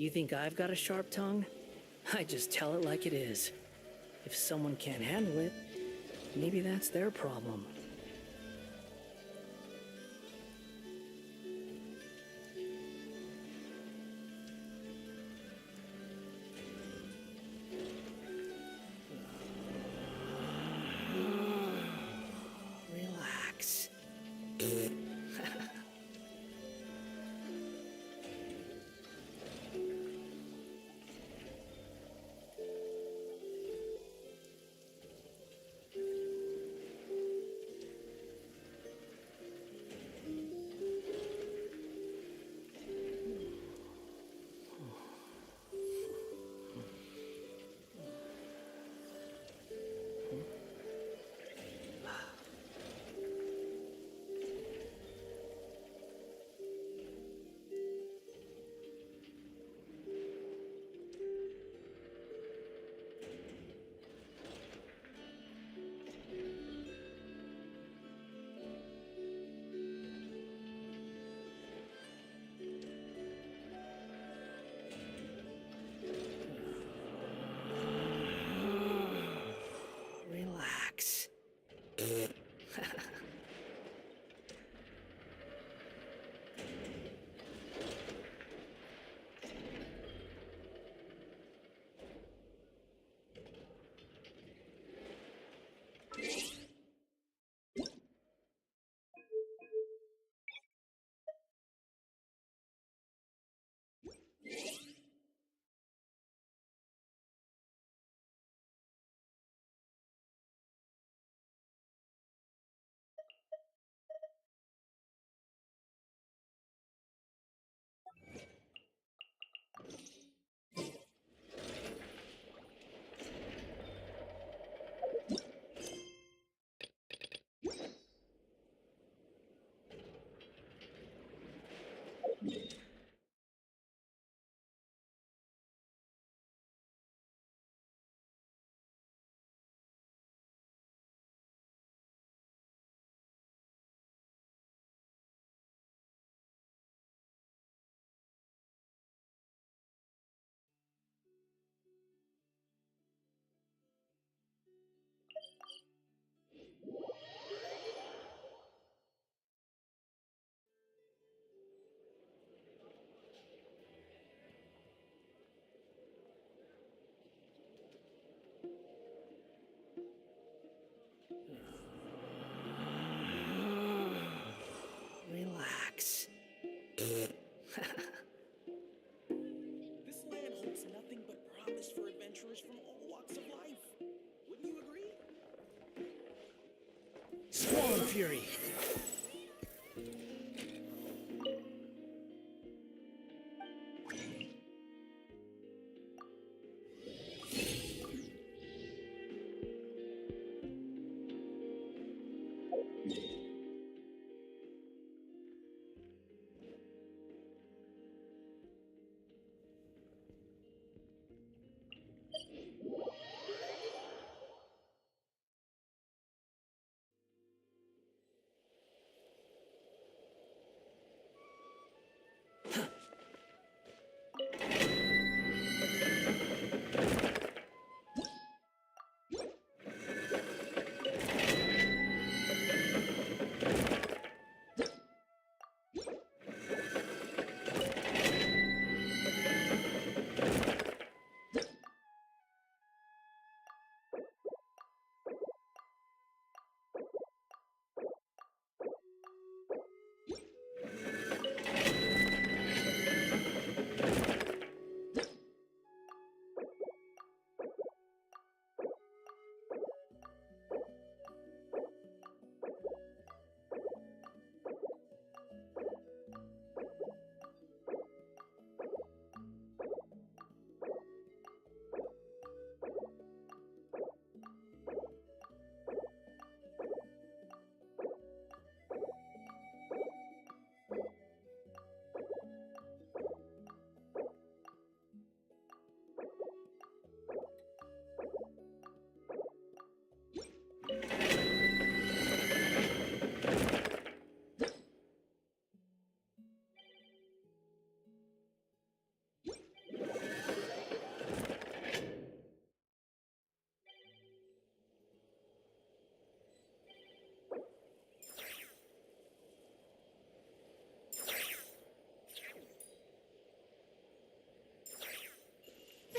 You think I've got a sharp tongue? I just tell it like it is. If someone can't handle it, maybe that's their problem. Relax. Relax. Relax. This land holds nothing but promise for adventurers from all walks of life. Wouldn't you agree? Squall and Fury.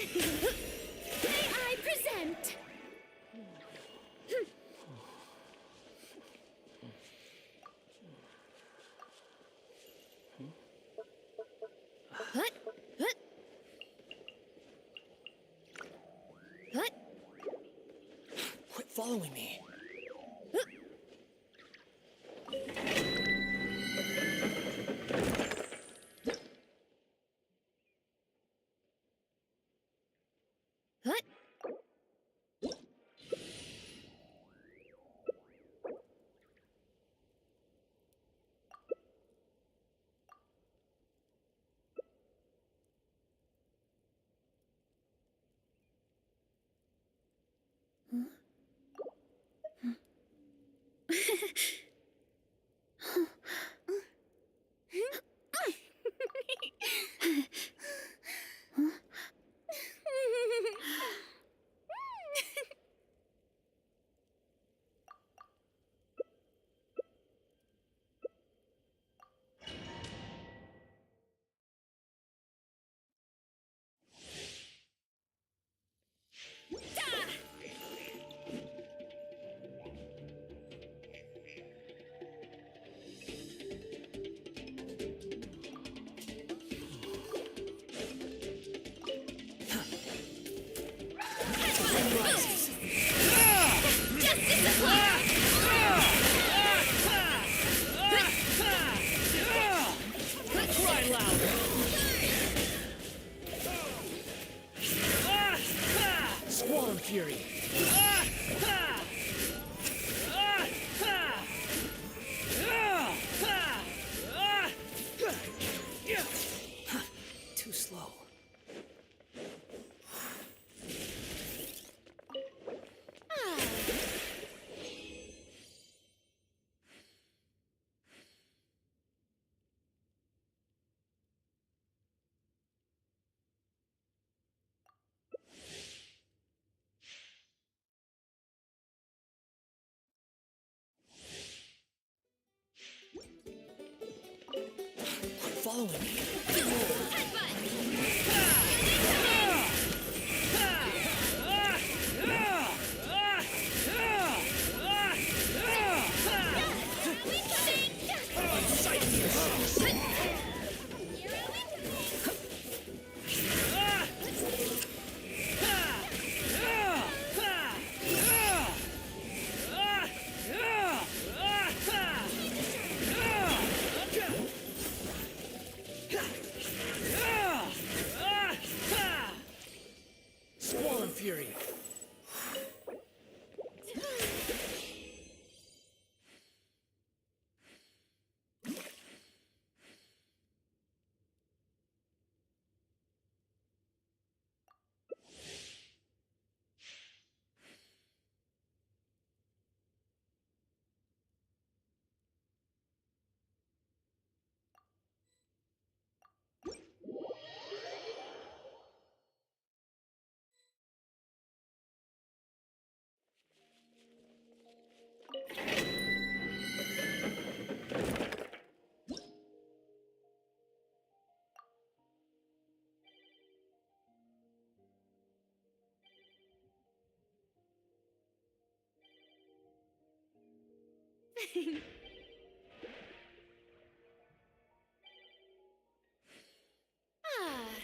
May I present? Hut, hut. Hut. Quit following me. Hut. Cry loud! Squall Fury! Too slow. Quit following me. Squall Fury! Ah.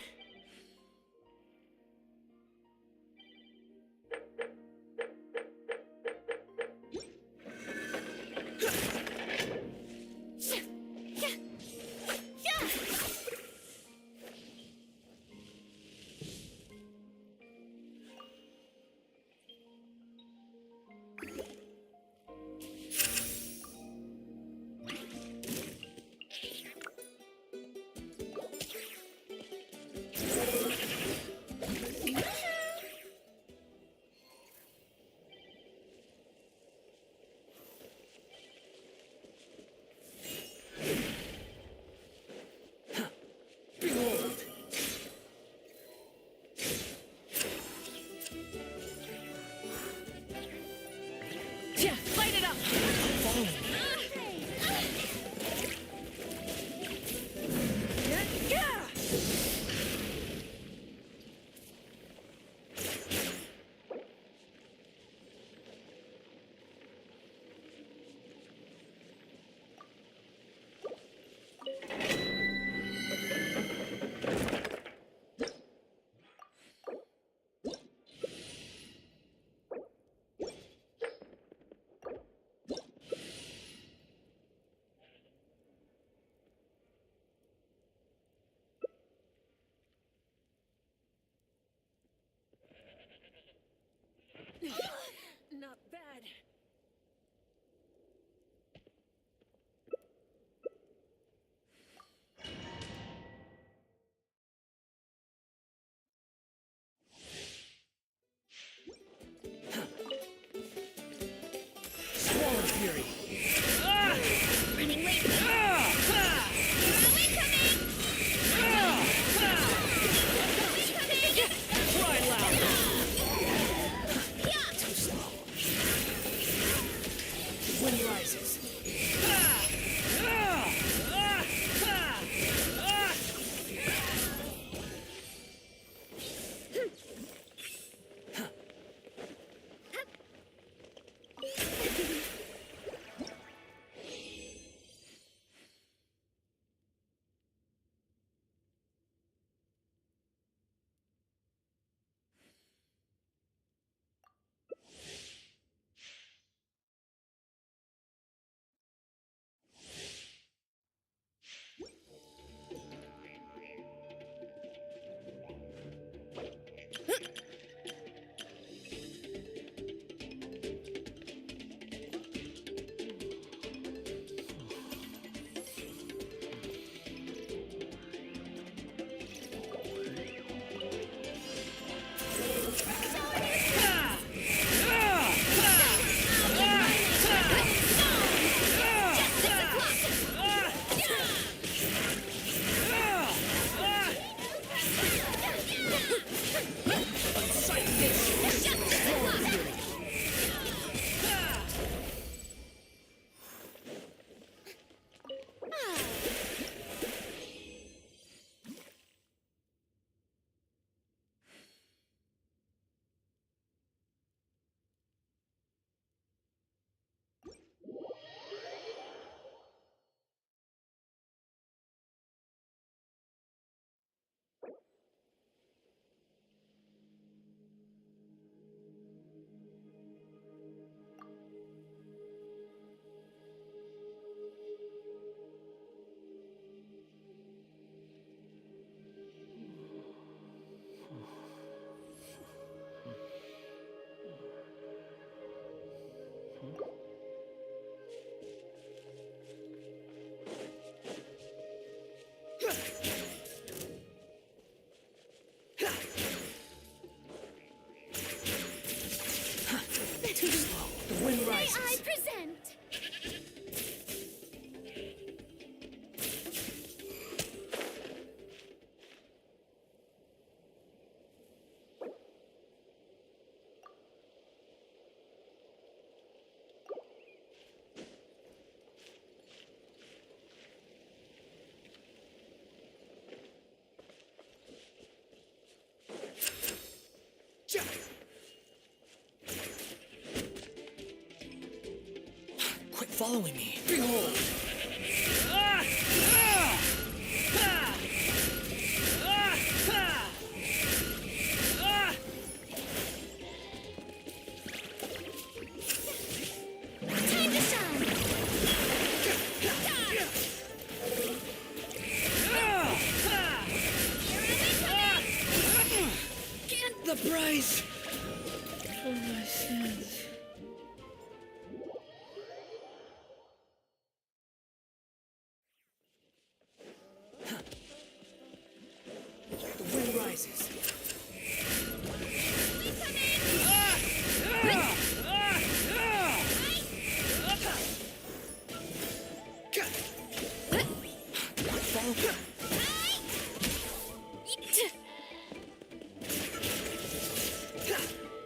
following me. Behold! Time to shine. The price for my sins. The wind rises.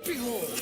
Behold! Behold!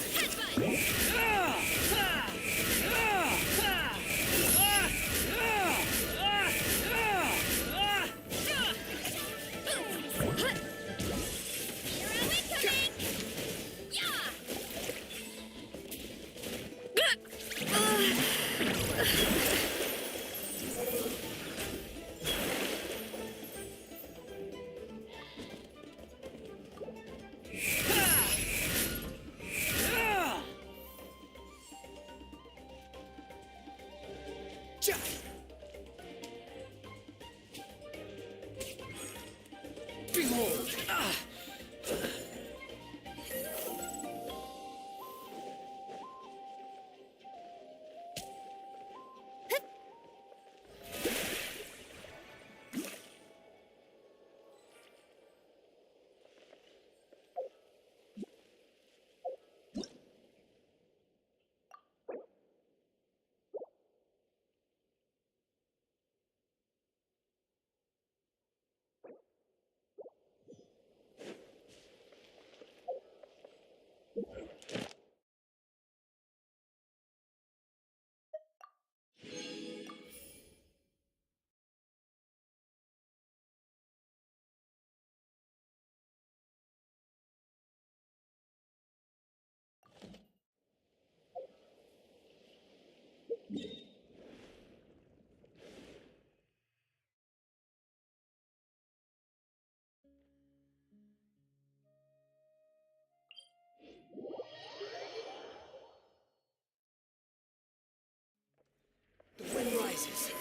The wind rises.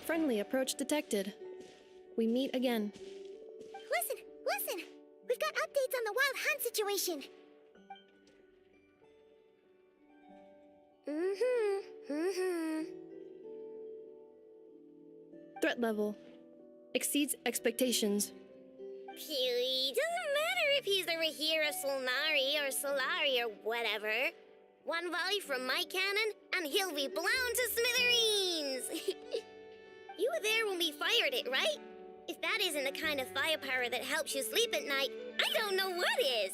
Friendly approach detected. We meet again. Listen! We've got updates on the wild hunt situation. Threat level exceeds expectations. Phew, doesn't matter if he's the Rahira Solnari or Solari or whatever. One volley from my cannon, and he'll be blown to smithereens! You were there when we fired it, right? If that isn't the kind of firepower that helps you sleep at night, I don't know what is!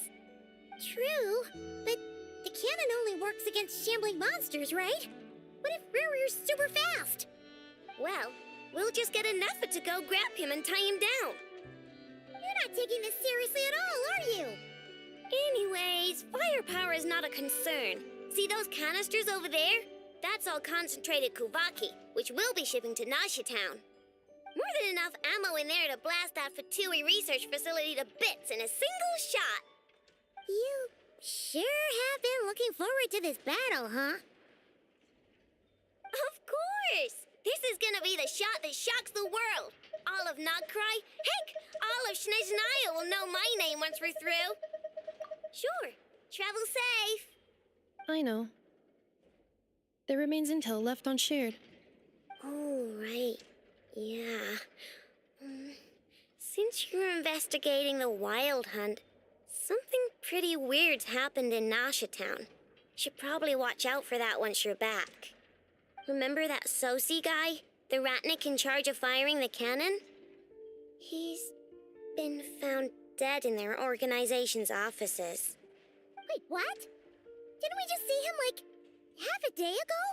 True, but the cannon only works against shambling monsters, right? What if Rarir's super fast? Well, we'll just get a Nefer to go grab him and tie him down. You're not taking this seriously at all, are you? Anyways, firepower is not a concern. See those canisters over there? That's all concentrated Kuvaki, which we'll be shipping to Nasha Town. More than enough ammo in there to blast that Fatui research facility to bits in a single shot. You sure have been looking forward to this battle, huh? Of course! This is gonna be the shot that shocks the world. All of Nagcry, heck, all of Snezhnaya will know my name once we're through. Sure, travel safe. I know. There remains intel left unshared. Oh, right. Yeah. Since you're investigating the wild hunt, something pretty weird's happened in Nasha Town. Should probably watch out for that once you're back. Remember that Sosi guy? The Ratnik in charge of firing the cannon? He's been found dead in their organization's offices. Wait, what? Didn't we just see him, half a day ago?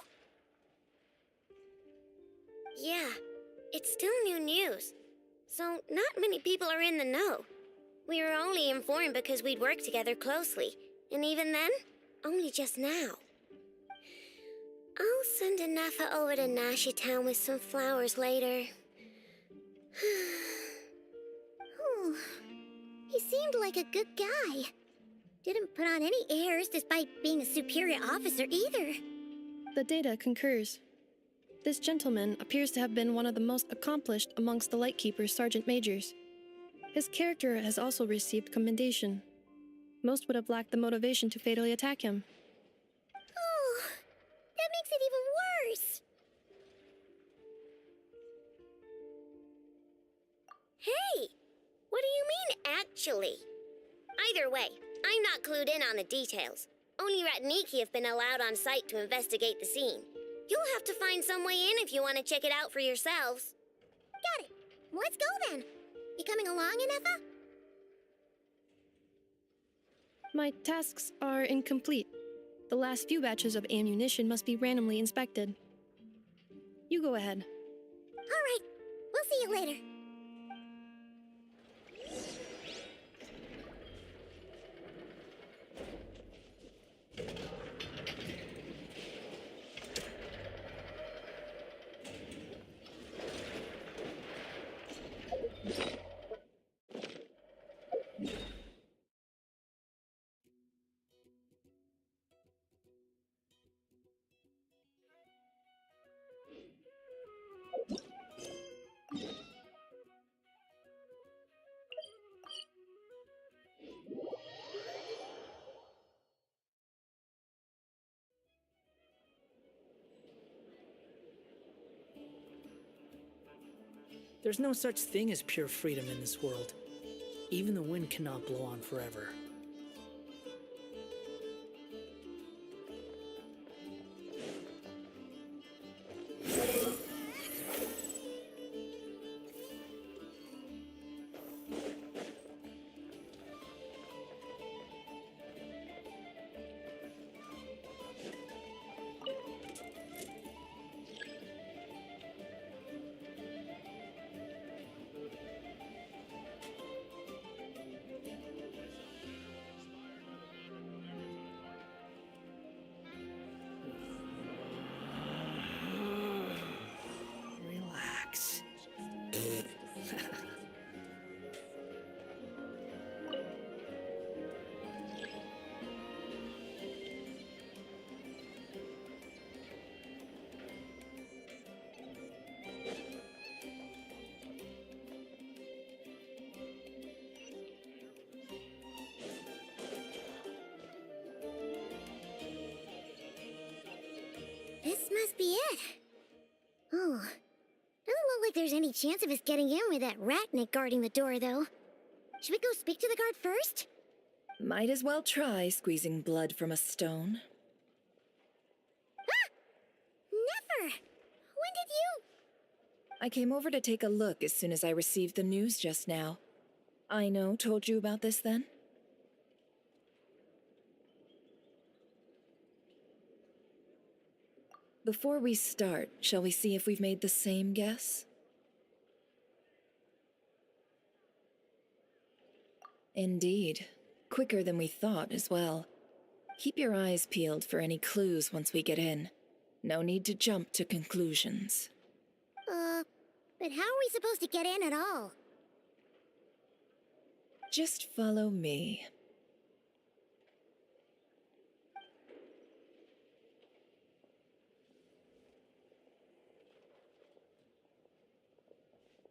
Yeah, It's still new news, so not many people are in the know. We were only informed because we'd worked together closely, and even then, only just now. I'll send a Nefer over to Nashi Town with some flowers later. Oh, he seemed like a good guy. Didn't put on any airs despite being a superior officer either. The data concurs. This gentleman appears to have been one of the most accomplished amongst the Lightkeeper's sergeant majors. His character has also received commendation. Most would have lacked the motivation to fatally attack him. Oh, that makes it even worse. Hey, what do you mean, actually? Either way, I'm not clued in on the details. Only Ratniki have been allowed on site to investigate the scene. You'll have to find some way in if you want to check it out for yourselves. Got it. Let's go then. You coming along, Nefer? My tasks are incomplete. The last few batches of ammunition must be randomly inspected. You go ahead. All right. We'll see you later. There's no such thing as pure freedom in this world. Even the wind cannot blow on forever. Relax. This must be it. Oh, doesn't look like there's any chance of us getting in with that ratnik guarding the door, though. Should we go speak to the guard first? Might as well try squeezing blood from a stone. Ah! Nefer! When did you... I came over to take a look as soon as I received the news just now. Ino told you about this then? Before we start, shall we see if we've made the same guess? Indeed. Quicker than we thought as well. Keep your eyes peeled for any clues once we get in. No need to jump to conclusions. But how are we supposed to get in at all? Just follow me.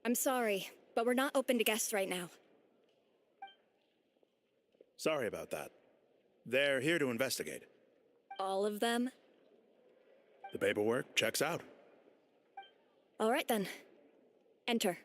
I'm sorry, but we're not open to guests right now. Sorry about that. They're here to investigate. All of them? The paperwork checks out. All right then. Enter.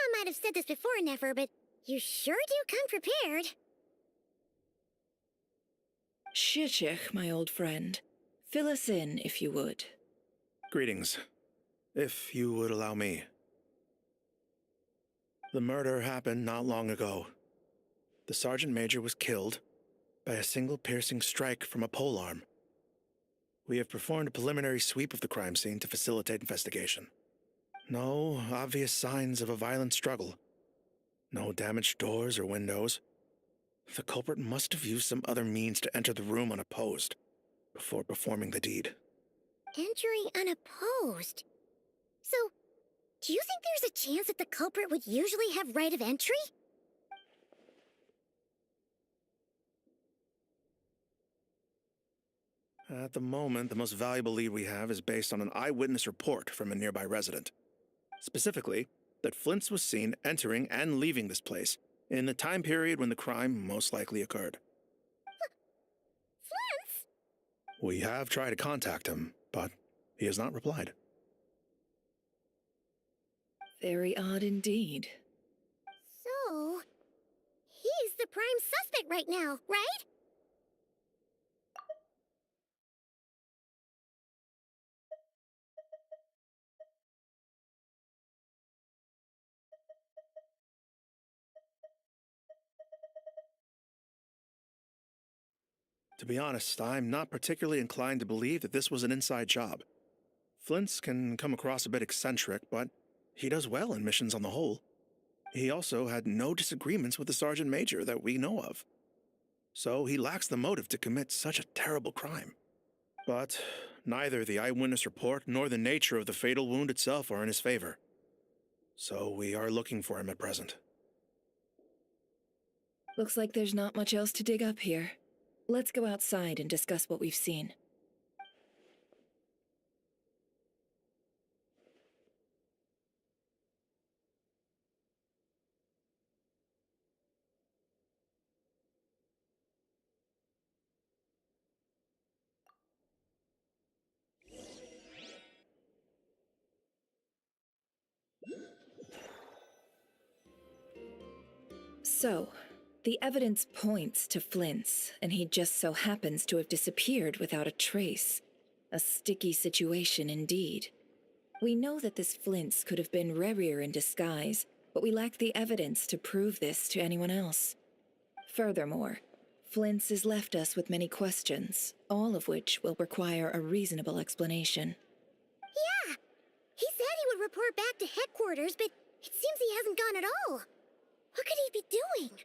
I might have said this before, Nefer, but you sure do come prepared. Shishich, my old friend. Fill us in, if you would. Greetings. If you would allow me. The murder happened not long ago. The Sergeant Major was killed by a single piercing strike from a polearm. We have performed a preliminary sweep of the crime scene to facilitate investigation. No obvious signs of a violent struggle. No damaged doors or windows. The culprit must have used some other means to enter the room unopposed before performing the deed. Entering unopposed. So, do you think there's a chance that the culprit would usually have right of entry? At the moment, the most valuable lead we have is based on an eyewitness report from a nearby resident. Specifically, that Flint's was seen entering and leaving this place in the time period when the crime most likely occurred. Flint's? We have tried to contact him, but he has not replied. Very odd indeed. So, he's the prime suspect right now, right? To be honest, I'm not particularly inclined to believe that this was an inside job. Flint's can come across a bit eccentric, but he does well in missions on the whole. He also had no disagreements with the Sergeant Major that we know of. So he lacks the motive to commit such a terrible crime. But neither the eyewitness report nor the nature of the fatal wound itself are in his favor. So we are looking for him at present. Looks like there's not much else to dig up here. Let's go outside and discuss what we've seen. So, the evidence points to Flint's, and he just so happens to have disappeared without a trace. A sticky situation indeed. We know that this Flint's could have been Rerir in disguise, but we lack the evidence to prove this to anyone else. Furthermore, Flint's has left us with many questions, all of which will require a reasonable explanation. Yeah! He said he would report back to headquarters, but it seems he hasn't gone at all. What could he be doing?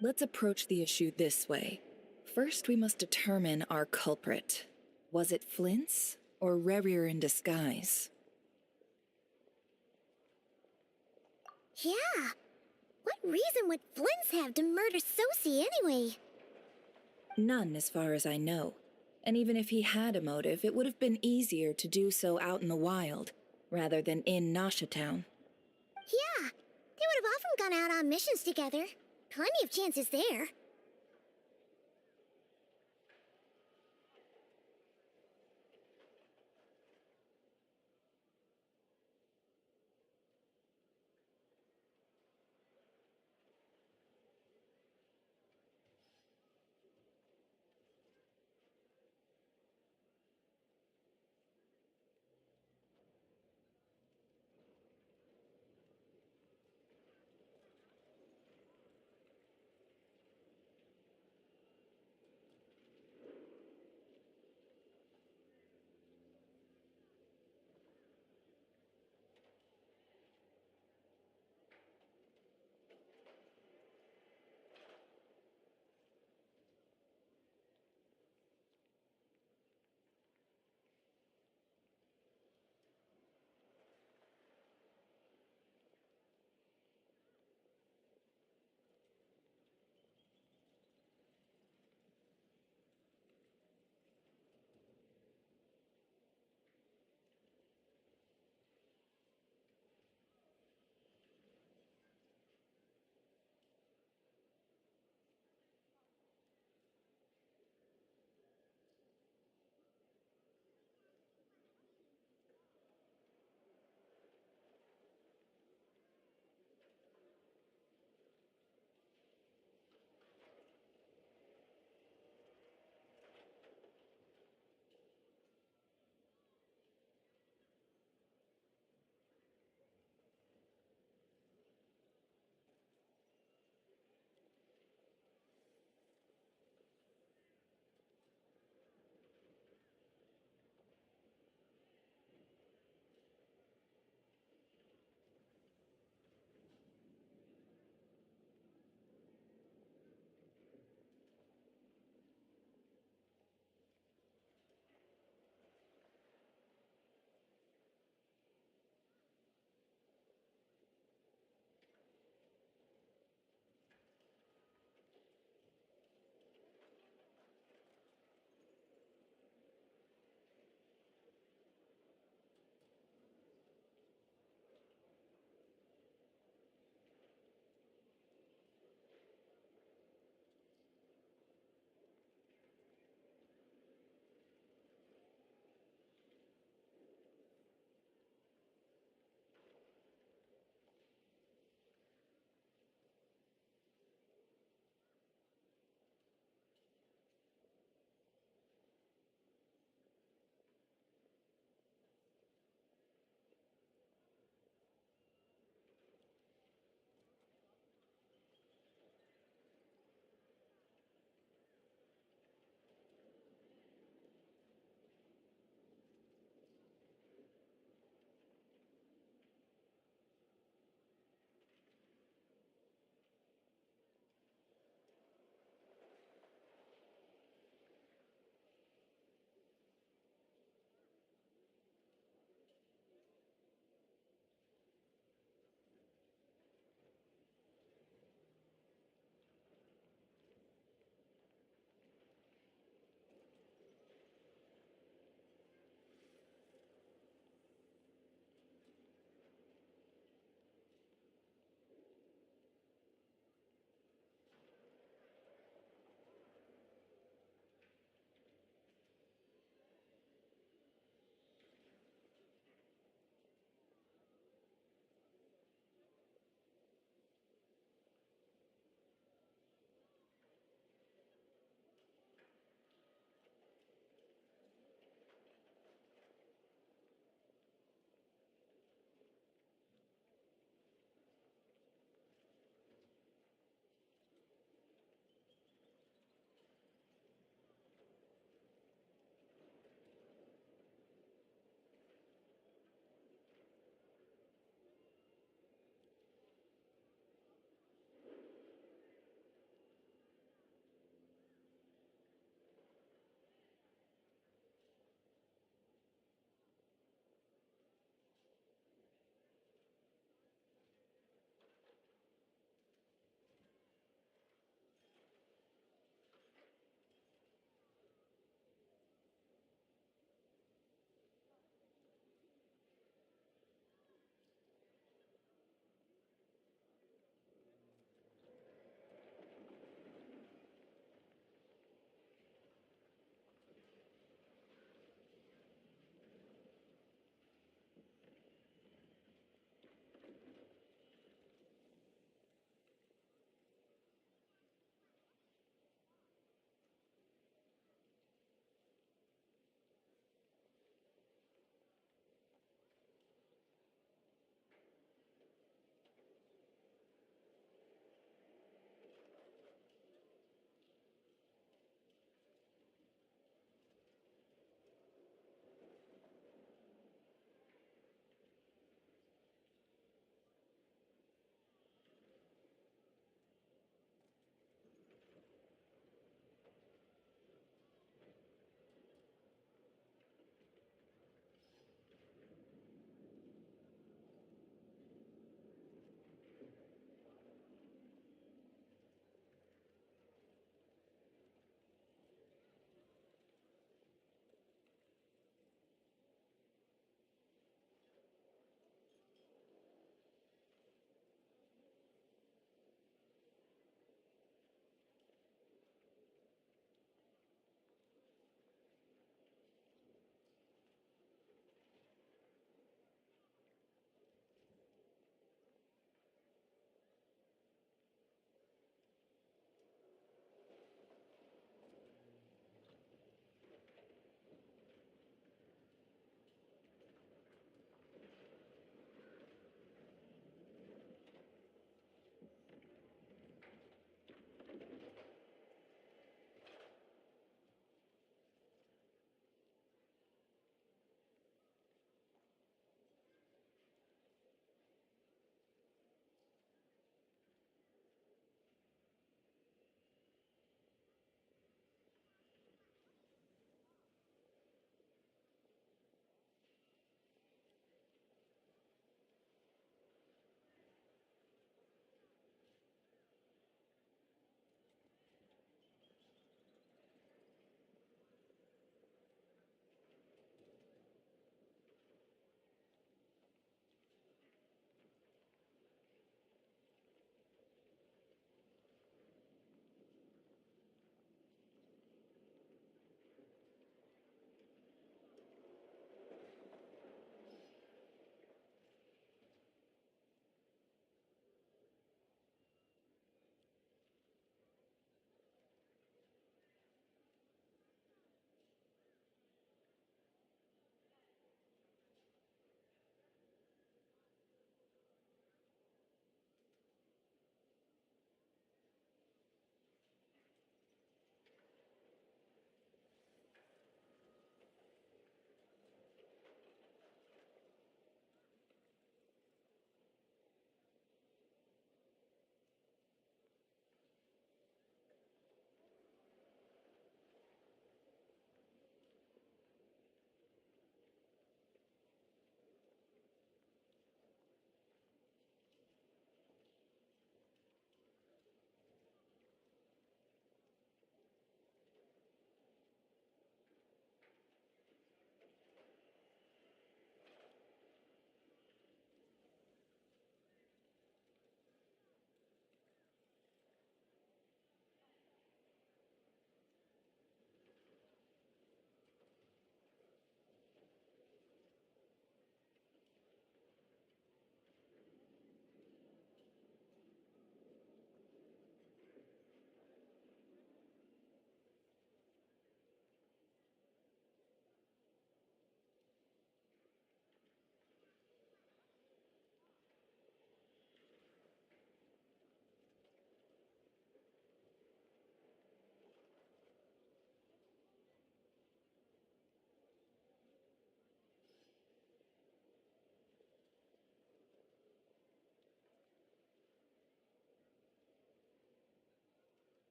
Let's approach the issue this way. First, we must determine our culprit. Was it Flint's or Rerir in disguise? Yeah. What reason would Flint's have to murder Sosie anyway? None, as far as I know. And even if he had a motive, it would have been easier to do so out in the wild, rather than in Nasha Town. Yeah. They would have often gone out on missions together. Plenty of chances there.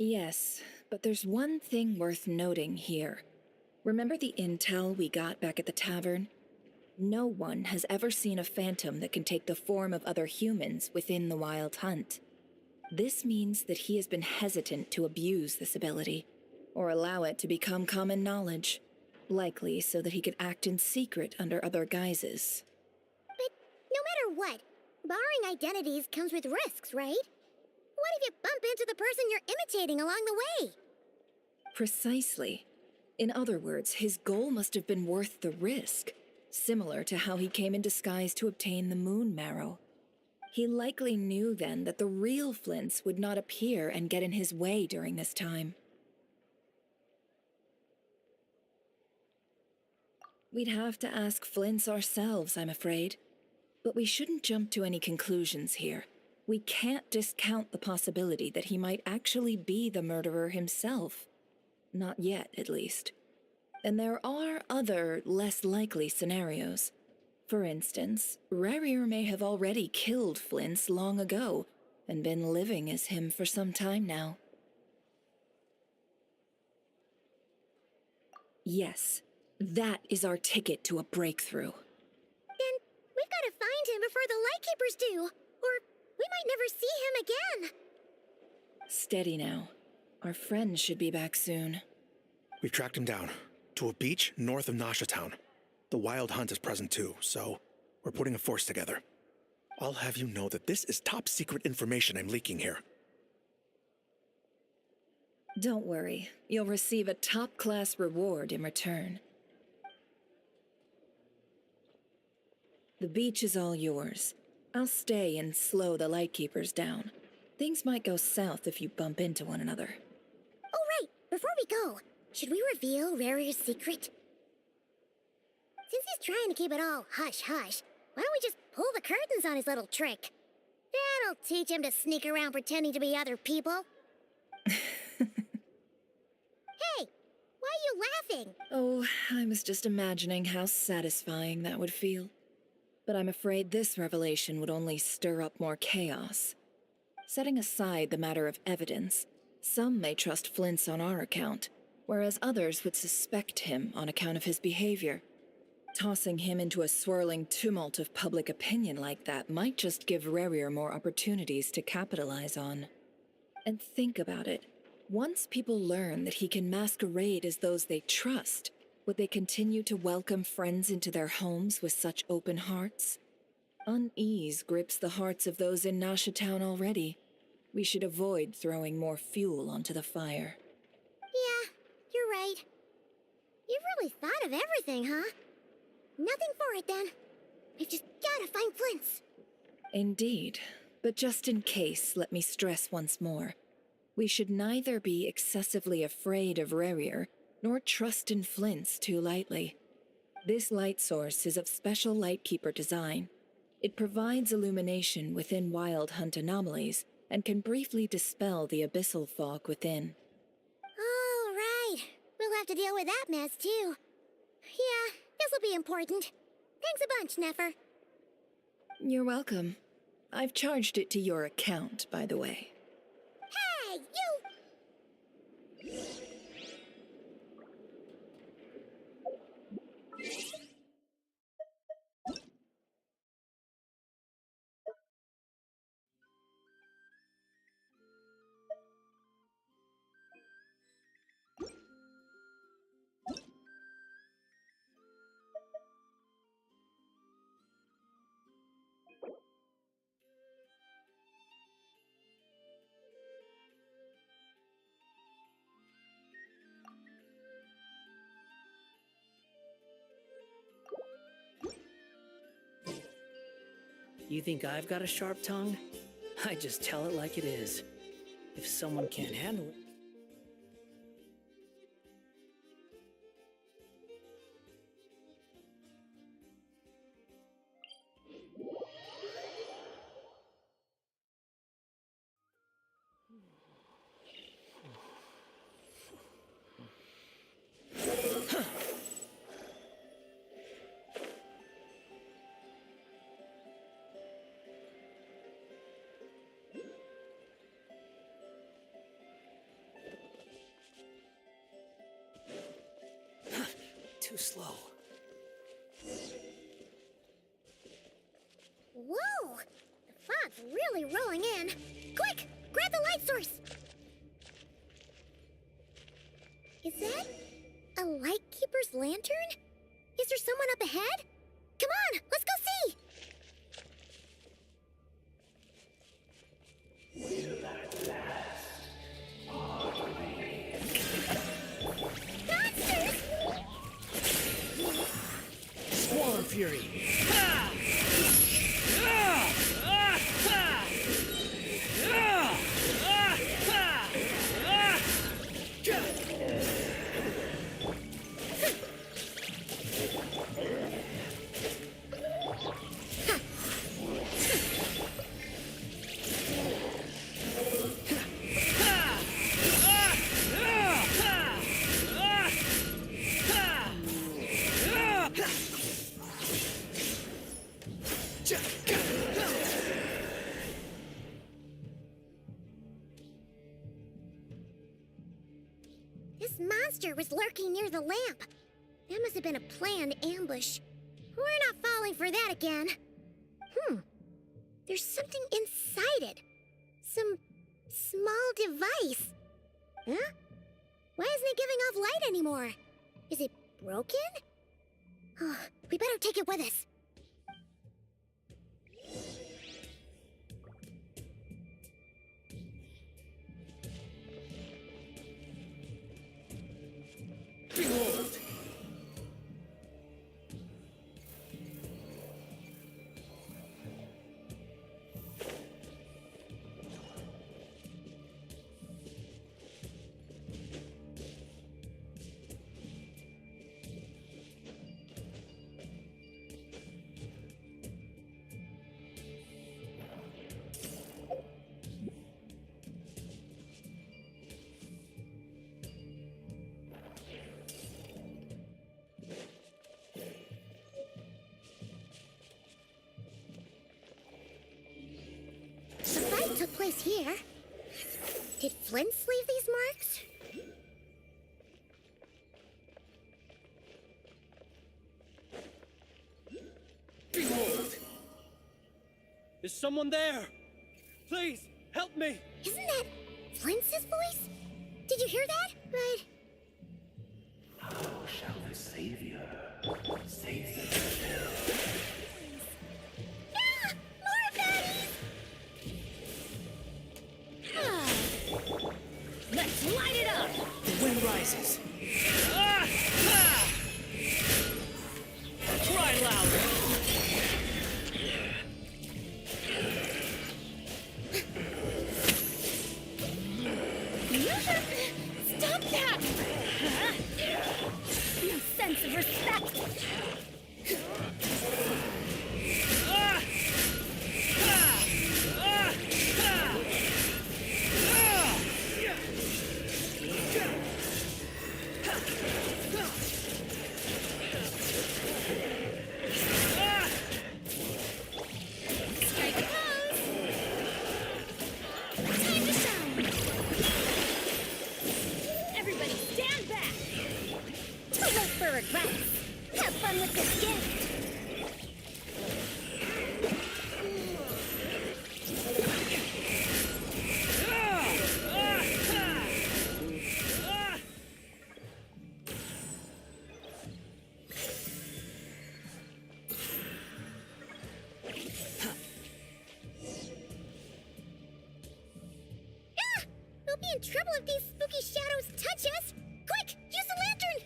Yes, but there's one thing worth noting here. Remember the intel we got back at the tavern? No one has ever seen a phantom that can take the form of other humans within the Wild Hunt. This means that he has been hesitant to abuse this ability, or allow it to become common knowledge, likely so that he could act in secret under other guises. But no matter what, borrowing identities comes with risks, right? What if you bump into the person you're imitating along the way? Precisely. In other words, his goal must have been worth the risk, similar to how he came in disguise to obtain the moon marrow. He likely knew then that the real Flints would not appear and get in his way during this time. We'd have to ask Flints ourselves, I'm afraid. But we shouldn't jump to any conclusions here. We can't discount the possibility that he might actually be the murderer himself. Not yet, at least. And there are other, less likely scenarios. For instance, Rarier may have already killed Flints long ago, and been living as him for some time now. Yes, that is our ticket to a breakthrough. Then we've got to find him before the Lightkeepers do, or we might never see him again. Steady now. Our friend should be back soon. We've tracked him down to a beach north of Nasha Town. The Wild Hunt is present too, so we're putting a force together. I'll have you know that this is top secret information I'm leaking here. Don't worry, you'll receive a top-class reward in return. The beach is all yours. I'll stay and slow the Lightkeepers down. Things might go south if you bump into one another. Oh, right. Before we go, should we reveal Rarier's secret? Since he's trying to keep it all hush-hush, why don't we just pull the curtains on his little trick? That'll teach him to sneak around pretending to be other people. Hey, why are you laughing? Oh, I was just imagining how satisfying that would feel. But I'm afraid this revelation would only stir up more chaos. Setting aside the matter of evidence, some may trust Flint's on our account, whereas others would suspect him on account of his behavior. Tossing him into a swirling tumult of public opinion like that might just give Rarier more opportunities to capitalize on. And think about it. Once people learn that he can masquerade as those they trust, would they continue to welcome friends into their homes with such open hearts? Unease grips the hearts of those in Nasha Town already. We should avoid throwing more fuel onto the fire. Yeah, you're right. You've really thought of everything, huh? Nothing for it, then. We've just gotta find Flint's. Indeed. But just in case, let me stress once more. We should neither be excessively afraid of Rarier, nor trust in Flint's too lightly. This light source is of special Lightkeeper design. It provides illumination within Wild Hunt anomalies, and can briefly dispel the abyssal fog within. All right. We'll have to deal with that mess, too. Yeah, this'll be important. Thanks a bunch, Nefer. You're welcome. I've charged it to your account, by the way. Hey, you! You think I've got a sharp tongue? I just tell it like it is. If someone can't handle it... too slow. Whoa! The fog's really rolling in. Quick! Grab the light source! Is that a lightkeeper's lantern? Is there someone up ahead? Come on, let's go see! Monsters! Swarm Fury! This monster was lurking near the lamp. That must have been a planned ambush. We're not falling for that again. There's something inside it. Some small device. Huh? Why isn't it giving off light anymore? Is it broken? Oh, we better take it with us. Behold! The fight took place here. Did Flint's leave these marks? Behold! Is someone there? Please, help me! Isn't that Flint's voice? Did you hear that? Right. How shall the Savior save the Ah! More baddies! Let's light it up! The wind rises. Cry louder! Stop that! No sense of respect! Strike a pose! Time to shine! Everybody stand back! Too late for regrets! Have fun with this gift! Ah! We'll be in trouble if these spooky shadows touch us! Quick! Use the lantern!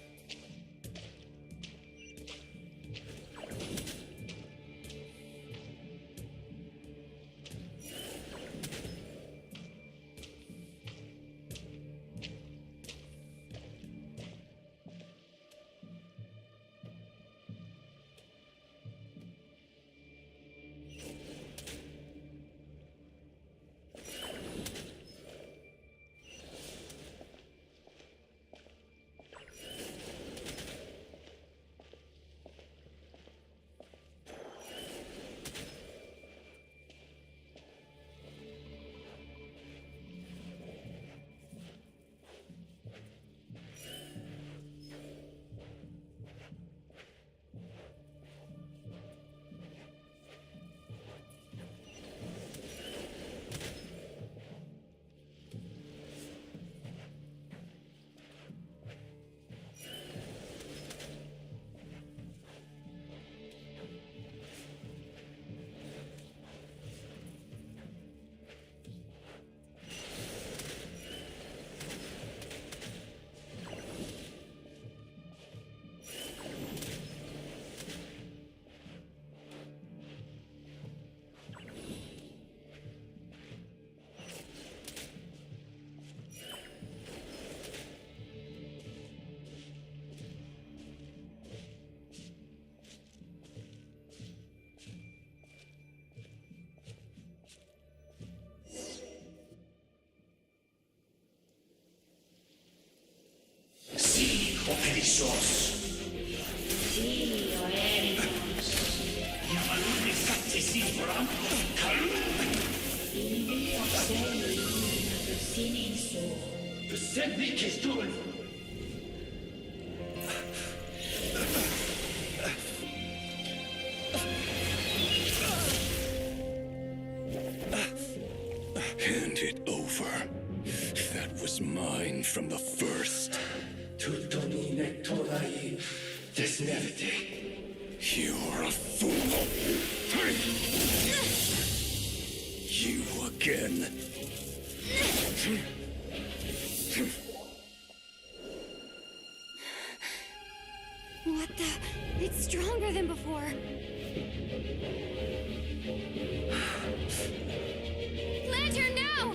Hand it over. That was mine from the first. You're a fool. You again. What the? It's stronger than before. Lantern, now!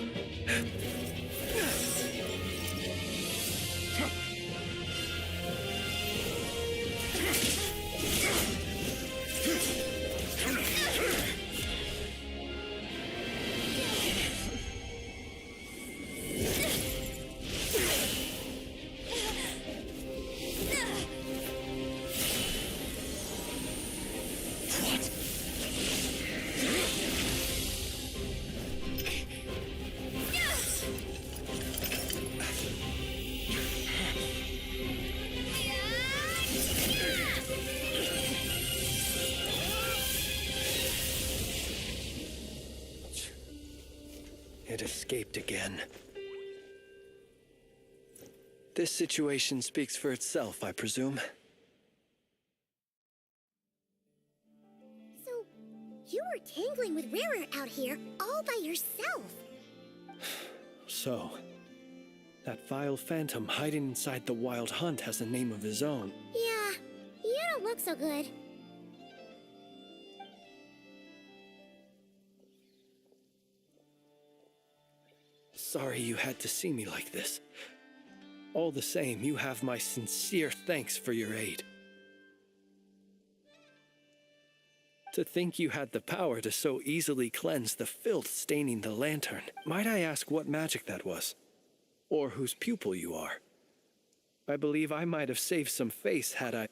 It escaped again. This situation speaks for itself, I presume. So, you were tangling with Rarer out here all by yourself. So, that vile phantom hiding inside the Wild Hunt has a name of his own. Yeah, you don't look so good. Sorry you had to see me like this. All the same, you have my sincere thanks for your aid. To think you had the power to so easily cleanse the filth staining the lantern. Might I ask what magic that was? Or whose pupil you are? I believe I might have saved some face had I...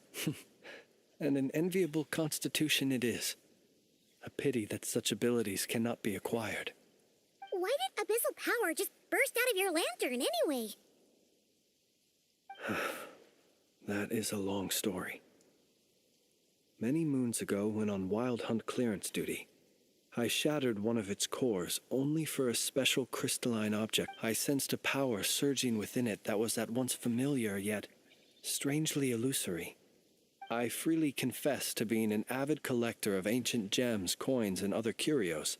And an enviable constitution it is. A pity that such abilities cannot be acquired. Why did abyssal power just burst out of your lantern anyway? That is a long story. Many moons ago, when on Wild Hunt clearance duty, I shattered one of its cores only for a special crystalline object. I sensed a power surging within it that was at once familiar yet strangely illusory. I freely confess to being an avid collector of ancient gems, coins, and other curios.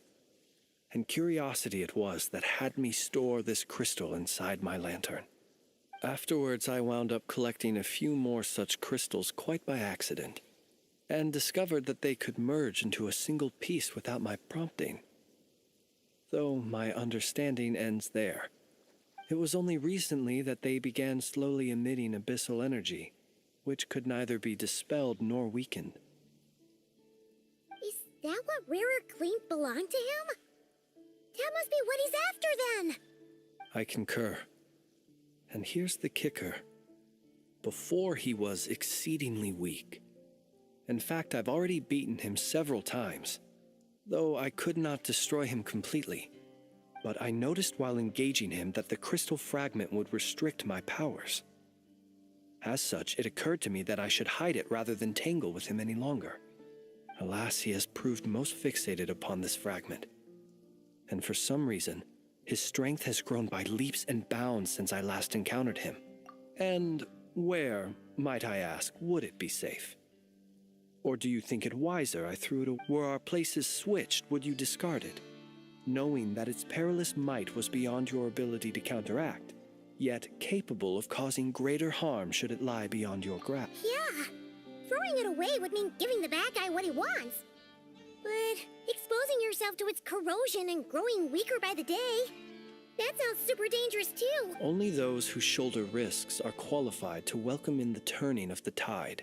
And curiosity it was that had me store this crystal inside my lantern. Afterwards, I wound up collecting a few more such crystals quite by accident, and discovered that they could merge into a single piece without my prompting. Though my understanding ends there. It was only recently that they began slowly emitting abyssal energy, which could neither be dispelled nor weakened. Is that what Rarer claimed belonged to him? That must be what he's after, then! I concur. And here's the kicker. Before he was exceedingly weak. In fact, I've already beaten him several times, though I could not destroy him completely. But I noticed while engaging him that the crystal fragment would restrict my powers. As such, it occurred to me that I should hide it rather than tangle with him any longer. Alas, he has proved most fixated upon this fragment. And for some reason, his strength has grown by leaps and bounds since I last encountered him. And where, might I ask, would it be safe? Or do you think it wiser I threw it away? Were our places switched, would you discard it, knowing that its perilous might was beyond your ability to counteract, yet capable of causing greater harm should it lie beyond your grasp? Yeah, throwing it away would mean giving the bad guy what he wants. But exposing yourself to its corrosion and growing weaker by the day, that sounds super dangerous too. Only those who shoulder risks are qualified to welcome in the turning of the tide.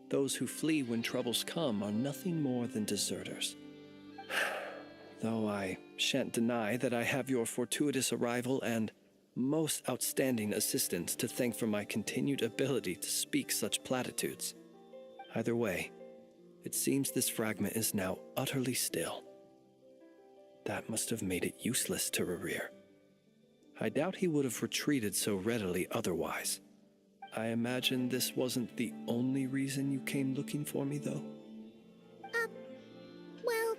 Those who flee when troubles come are nothing more than deserters. Though I shan't deny that I have your fortuitous arrival and most outstanding assistants to thank for my continued ability to speak such platitudes. Either way, it seems this fragment is now utterly still. That must have made it useless to Rerir. I doubt he would have retreated so readily otherwise. I imagine this wasn't the only reason you came looking for me, though? Well,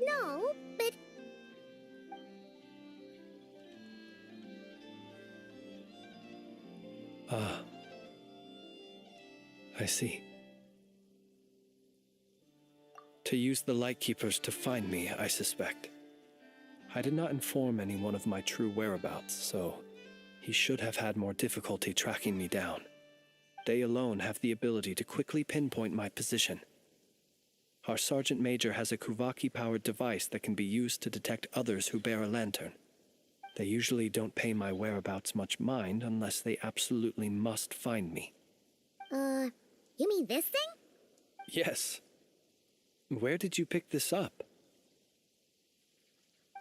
no, but... Ah. I see. To use the Lightkeepers to find me, I suspect. I did not inform anyone of my true whereabouts, so he should have had more difficulty tracking me down. They alone have the ability to quickly pinpoint my position. Our Sergeant Major has a Kuvaki-powered device that can be used to detect others who bear a lantern. They usually don't pay my whereabouts much mind unless they absolutely must find me. You mean this thing? Yes. Where did you pick this up?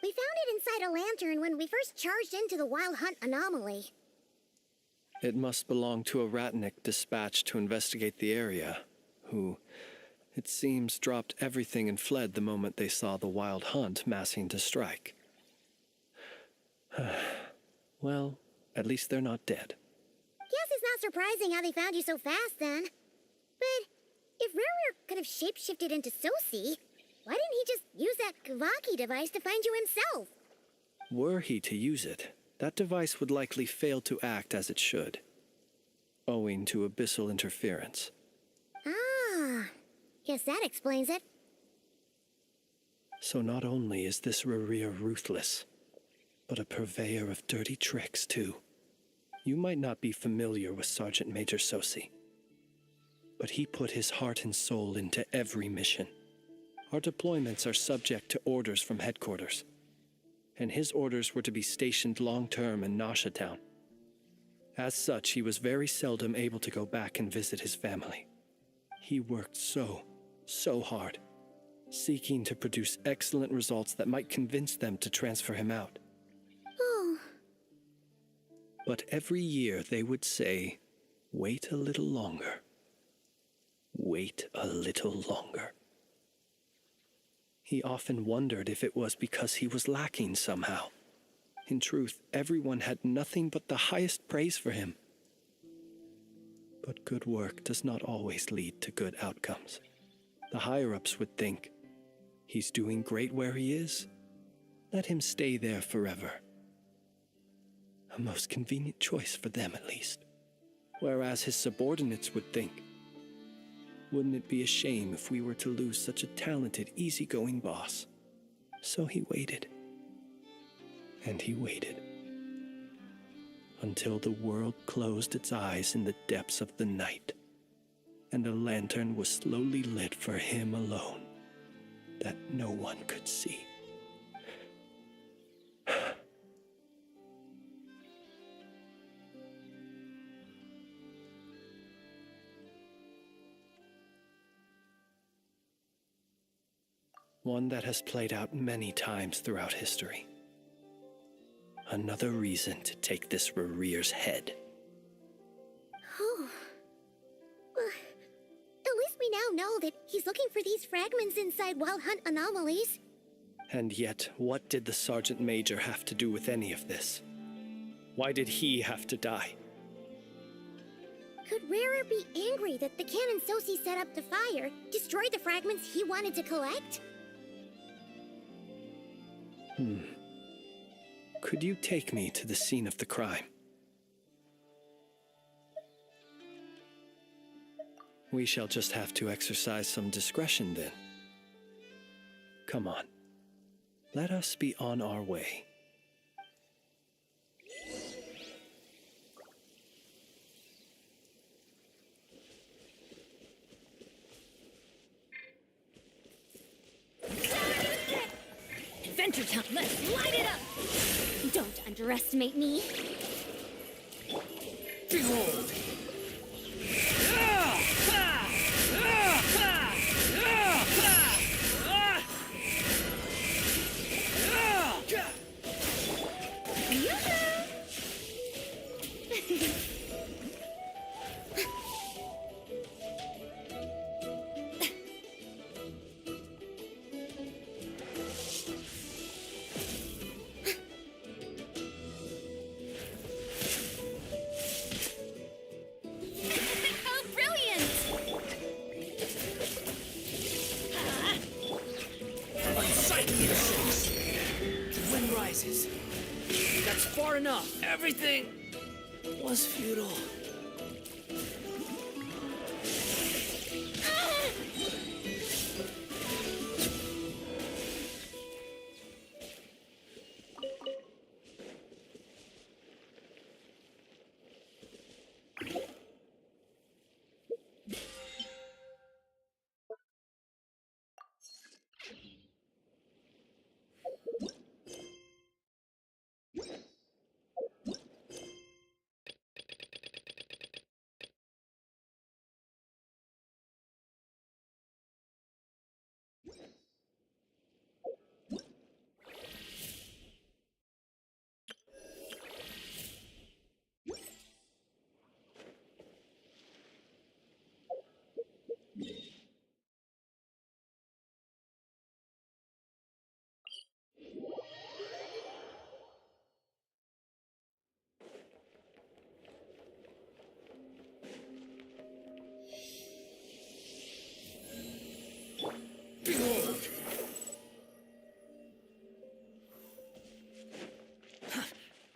We found it inside a lantern when we first charged into the Wild Hunt anomaly. It must belong to a Ratnik dispatched to investigate the area, who, it seems, dropped everything and fled the moment they saw the Wild Hunt massing to strike. Well, at least they're not dead. Guess it's not surprising how they found you so fast, then. But if Rerir could have shapeshifted into Sosi, why didn't he just use that Kavaki device to find you himself? Were he to use it, that device would likely fail to act as it should, owing to abyssal interference. Ah, guess that explains it. So not only is this Rerir ruthless, but a purveyor of dirty tricks, too. You might not be familiar with Sergeant Major Sosi, but he put his heart and soul into every mission. Our deployments are subject to orders from headquarters, and his orders were to be stationed long-term in Nasha Town. As such, he was very seldom able to go back and visit his family. He worked so hard, seeking to produce excellent results that might convince them to transfer him out. Oh. But every year they would say, "Wait a little longer. Wait a little longer." He often wondered if it was because he was lacking somehow. In truth, everyone had nothing but the highest praise for him. But good work does not always lead to good outcomes. The higher-ups would think, he's doing great where he is. Let him stay there forever. A most convenient choice for them, at least. Whereas his subordinates would think, wouldn't it be a shame if we were to lose such a talented, easygoing boss? So he waited. And he waited. Until the world closed its eyes in the depths of the night, and a lantern was slowly lit for him alone, that no one could see. One that has played out many times throughout history. Another reason to take this Rerir's head. Oh. Well, at least we now know that he's looking for these fragments inside Wild Hunt anomalies. And yet, what did the Sergeant Major have to do with any of this? Why did he have to die? Could Rerir be angry that the cannon Sosi set up to fire destroyed the fragments he wanted to collect? Could you take me to the scene of the crime? We shall just have to exercise some discretion then. Come on. Let us be on our way. Adventure Time, let's light it up! Don't underestimate me. Behold! How brilliant! Unsightly insects! The wind rises. That's far enough. Everything was futile.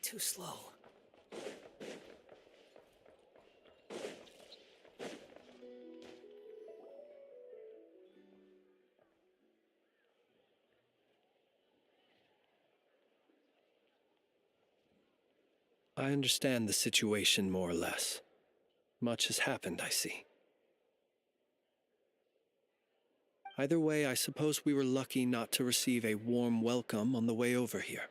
Too slow. I understand the situation more or less. Much has happened, I see. Either way, I suppose we were lucky not to receive a warm welcome on the way over here.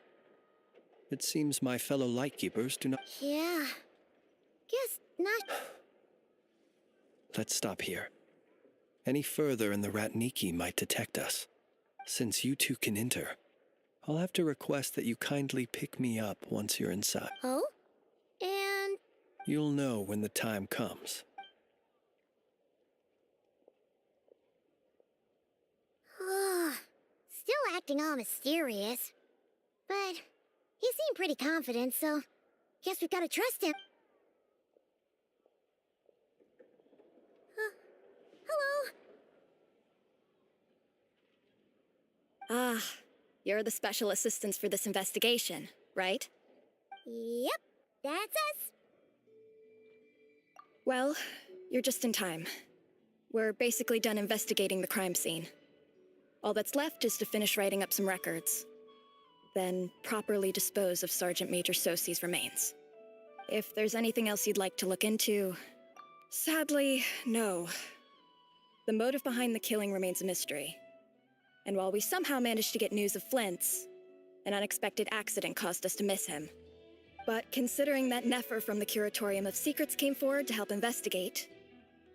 It seems my fellow Lightkeepers do not... Yeah. Guess not. Let's stop here. Any further and the Ratniki might detect us. Since you two can enter, I'll have to request that you kindly pick me up once you're inside. Oh? And... You'll know when the time comes. Still acting all mysterious. But he seemed pretty confident, so guess we've got to trust him. Hello? Ah, you're the special assistants for this investigation, right? Yep, that's us. Well, you're just in time. We're basically done investigating the crime scene. All that's left is to finish writing up some records. Then properly dispose of Sergeant Major Sosi's remains. If there's anything else you'd like to look into... Sadly, no. The motive behind the killing remains a mystery. And while we somehow managed to get news of Flint's, an unexpected accident caused us to miss him. But considering that Nefer from the Curatorium of Secrets came forward to help investigate,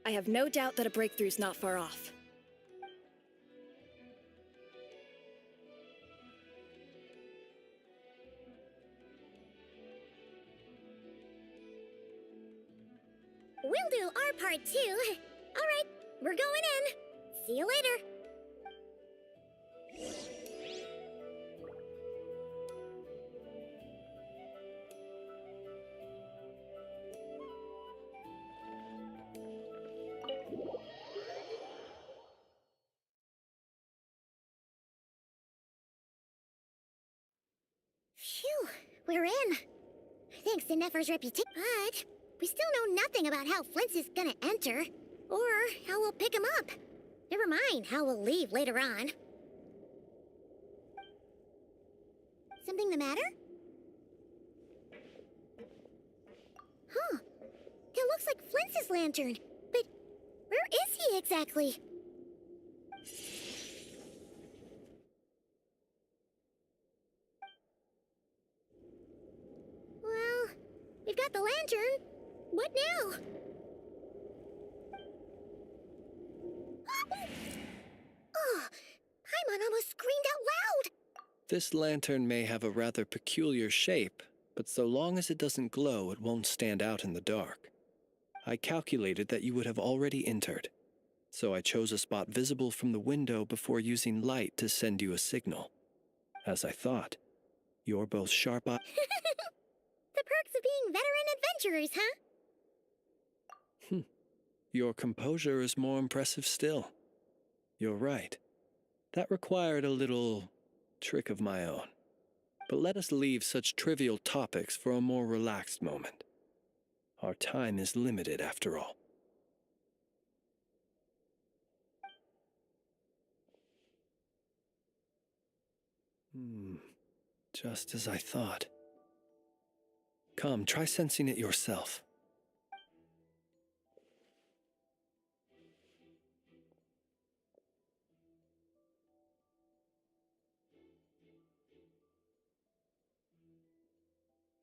I have no doubt that a breakthrough's not far off. We'll do our part too. All right, we're going in. See you later. Phew, we're in. Thanks to Nefer's reputation. But we still know nothing about how Flint's is gonna enter, or how we'll pick him up. Never mind how we'll leave later on. Something the matter? Huh. That looks like Flint's lantern. But where is he exactly? Well, we've got the lantern. What now? Oh, Paimon almost screamed out loud. This lantern may have a rather peculiar shape, but so long as it doesn't glow, it won't stand out in the dark. I calculated that you would have already entered, so I chose a spot visible from the window before using light to send you a signal. As I thought, you're both sharp-eyed. The perks of being veteran adventurers, huh? Your composure is more impressive still. You're right. That required a little trick of my own. But let us leave such trivial topics for a more relaxed moment. Our time is limited, after all. Just as I thought. Come, try sensing it yourself.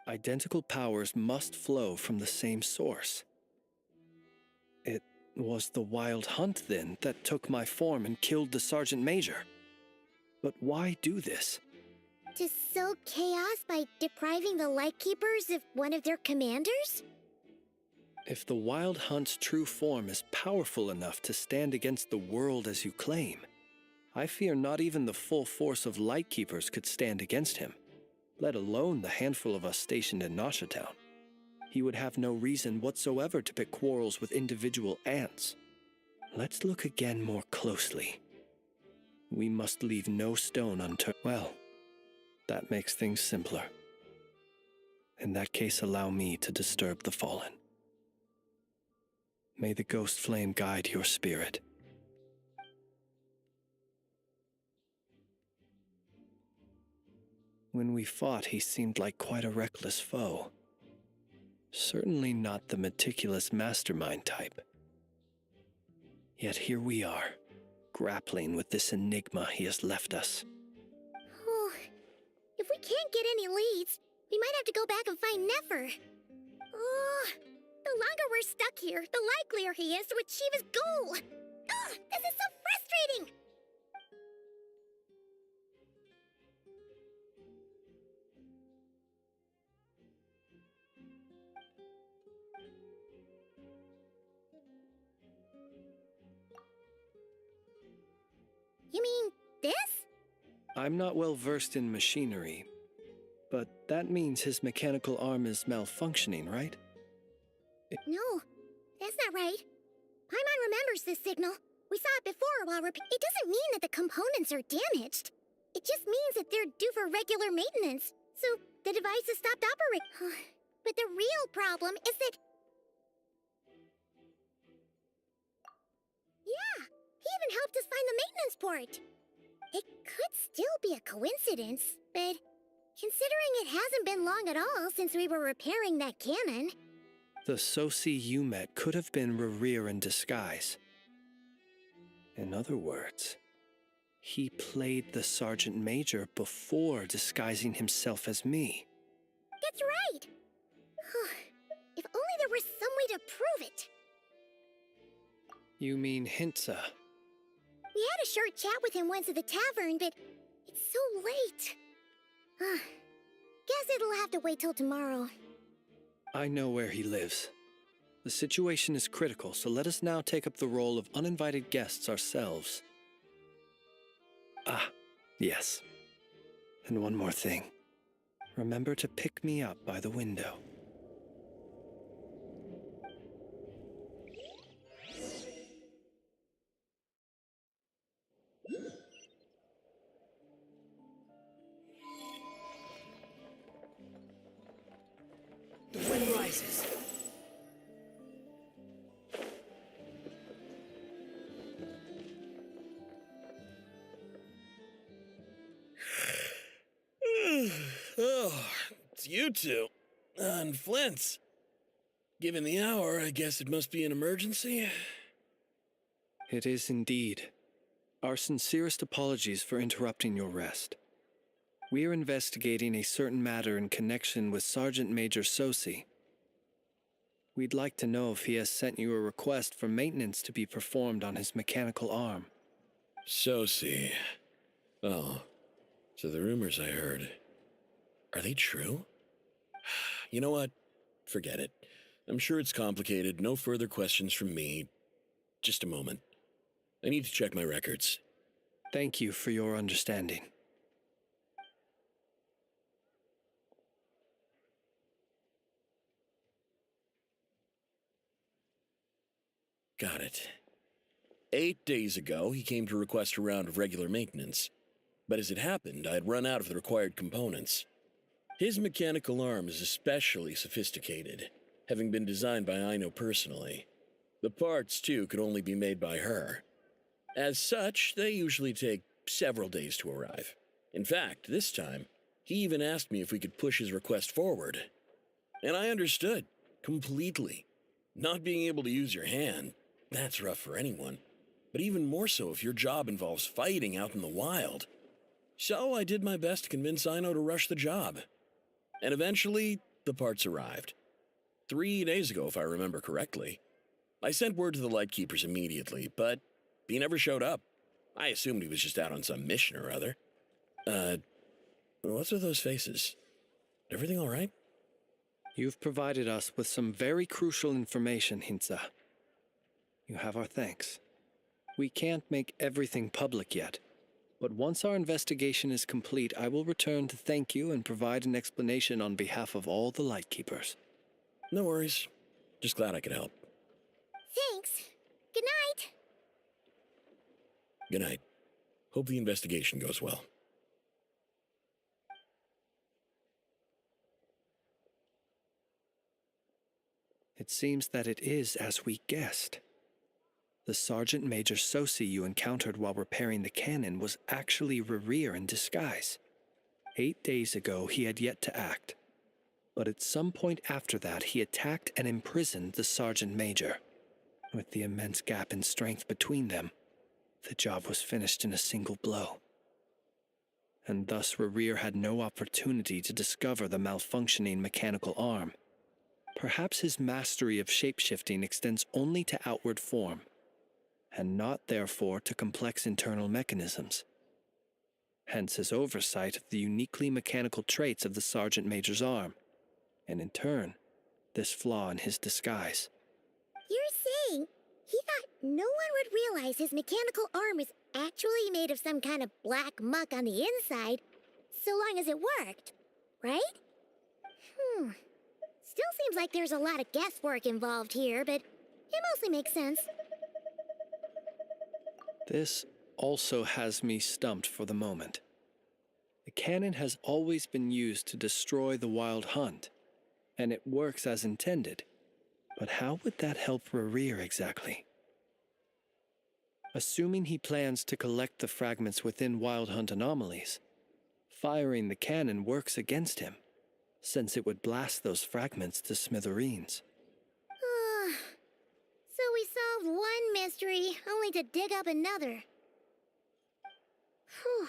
Identical powers must flow from the same source. It was the wild hunt, then, that took my form and killed the Sergeant Major. But why do this? To sow chaos by depriving the Lightkeepers of one of their commanders? If the Wild Hunt's true form is powerful enough to stand against the world as you claim, I fear not even the full force of Lightkeepers could stand against him, let alone the handful of us stationed in Noshatown. He would have no reason whatsoever to pick quarrels with individual ants. Let's look again more closely. We must leave no stone unturned. Well, that makes things simpler. In that case, allow me to disturb the fallen. May the ghost flame guide your spirit. When we fought, he seemed like quite a reckless foe. Certainly not the meticulous mastermind type. Yet here we are, grappling with this enigma he has left us. Oh, if we can't get any leads, we might have to go back and find Nefer. Oh, the longer we're stuck here, the likelier he is to achieve his goal. Ugh, this is so frustrating! You mean this? I'm not well versed in machinery, but that means his mechanical arm is malfunctioning, right? No, that's not right. Paimon remembers this signal. We saw it before while it doesn't mean that the components are damaged. It just means that they're due for regular maintenance, so the device has stopped operating. But the real problem is that... Yeah, he even helped us find the maintenance port. It could still be a coincidence, but considering it hasn't been long at all since we were repairing that cannon... The Soci you met could have been Rerir in disguise. In other words, he played the Sergeant Major before disguising himself as me. That's right! If only there was some way to prove it. You mean Hintsa? We had a short chat with him once at the tavern, but it's so late. Guess it'll have to wait till tomorrow. I know where he lives. The situation is critical, so let us now take up the role of uninvited guests ourselves. Ah, yes. And one more thing. Remember to pick me up by the window. The wind rises. Oh, it's you two. And Flint's. Given the hour, I guess it must be an emergency. It is indeed. Our sincerest apologies for interrupting your rest. We are investigating a certain matter in connection with Sergeant Major Soci. We'd like to know if he has sent you a request for maintenance to be performed on his mechanical arm. Soci. Oh, so the rumors I heard, are they true? You know what? Forget it. I'm sure it's complicated. No further questions from me. Just a moment. I need to check my records. Thank you for your understanding. Got it. 8 days ago, he came to request a round of regular maintenance. But as it happened, I had run out of the required components. His mechanical arm is especially sophisticated, having been designed by Aino personally. The parts, too, could only be made by her. As such, they usually take several days to arrive. In fact, this time, he even asked me if we could push his request forward. And I understood, completely. Not being able to use your hand, that's rough for anyone. But even more so if your job involves fighting out in the wild. So I did my best to convince Aino to rush the job. And eventually, the parts arrived. 3 days ago, if I remember correctly. I sent word to the Lightkeepers immediately, but he never showed up. I assumed he was just out on some mission or other. What's with those faces? Everything all right? You've provided us with some very crucial information, Hintsa. You have our thanks. We can't make everything public yet, but once our investigation is complete, I will return to thank you and provide an explanation on behalf of all the Lightkeepers. No worries. Just glad I could help. Thanks. Good night. Good night. Hope the investigation goes well. It seems that it is as we guessed. The Sergeant Major Sosi you encountered while repairing the cannon was actually Rerir in disguise. 8 days ago, he had yet to act. But at some point after that, he attacked and imprisoned the Sergeant Major. With the immense gap in strength between them, the job was finished in a single blow. And thus Rerir had no opportunity to discover the malfunctioning mechanical arm. Perhaps his mastery of shapeshifting extends only to outward form, and not therefore to complex internal mechanisms. Hence his oversight of the uniquely mechanical traits of the Sergeant Major's arm, and in turn, this flaw in his disguise. You're saying he thought no one would realize his mechanical arm is actually made of some kind of black muck on the inside, so long as it worked, right? Still seems like there's a lot of guesswork involved here, but it mostly makes sense. This also has me stumped for the moment. The cannon has always been used to destroy the wild hunt, and it works as intended. But how would that help Rerir exactly? Assuming he plans to collect the fragments within wild hunt anomalies, firing the cannon works against him, since it would blast those fragments to smithereens. So we solved one mystery, only to dig up another. Whew.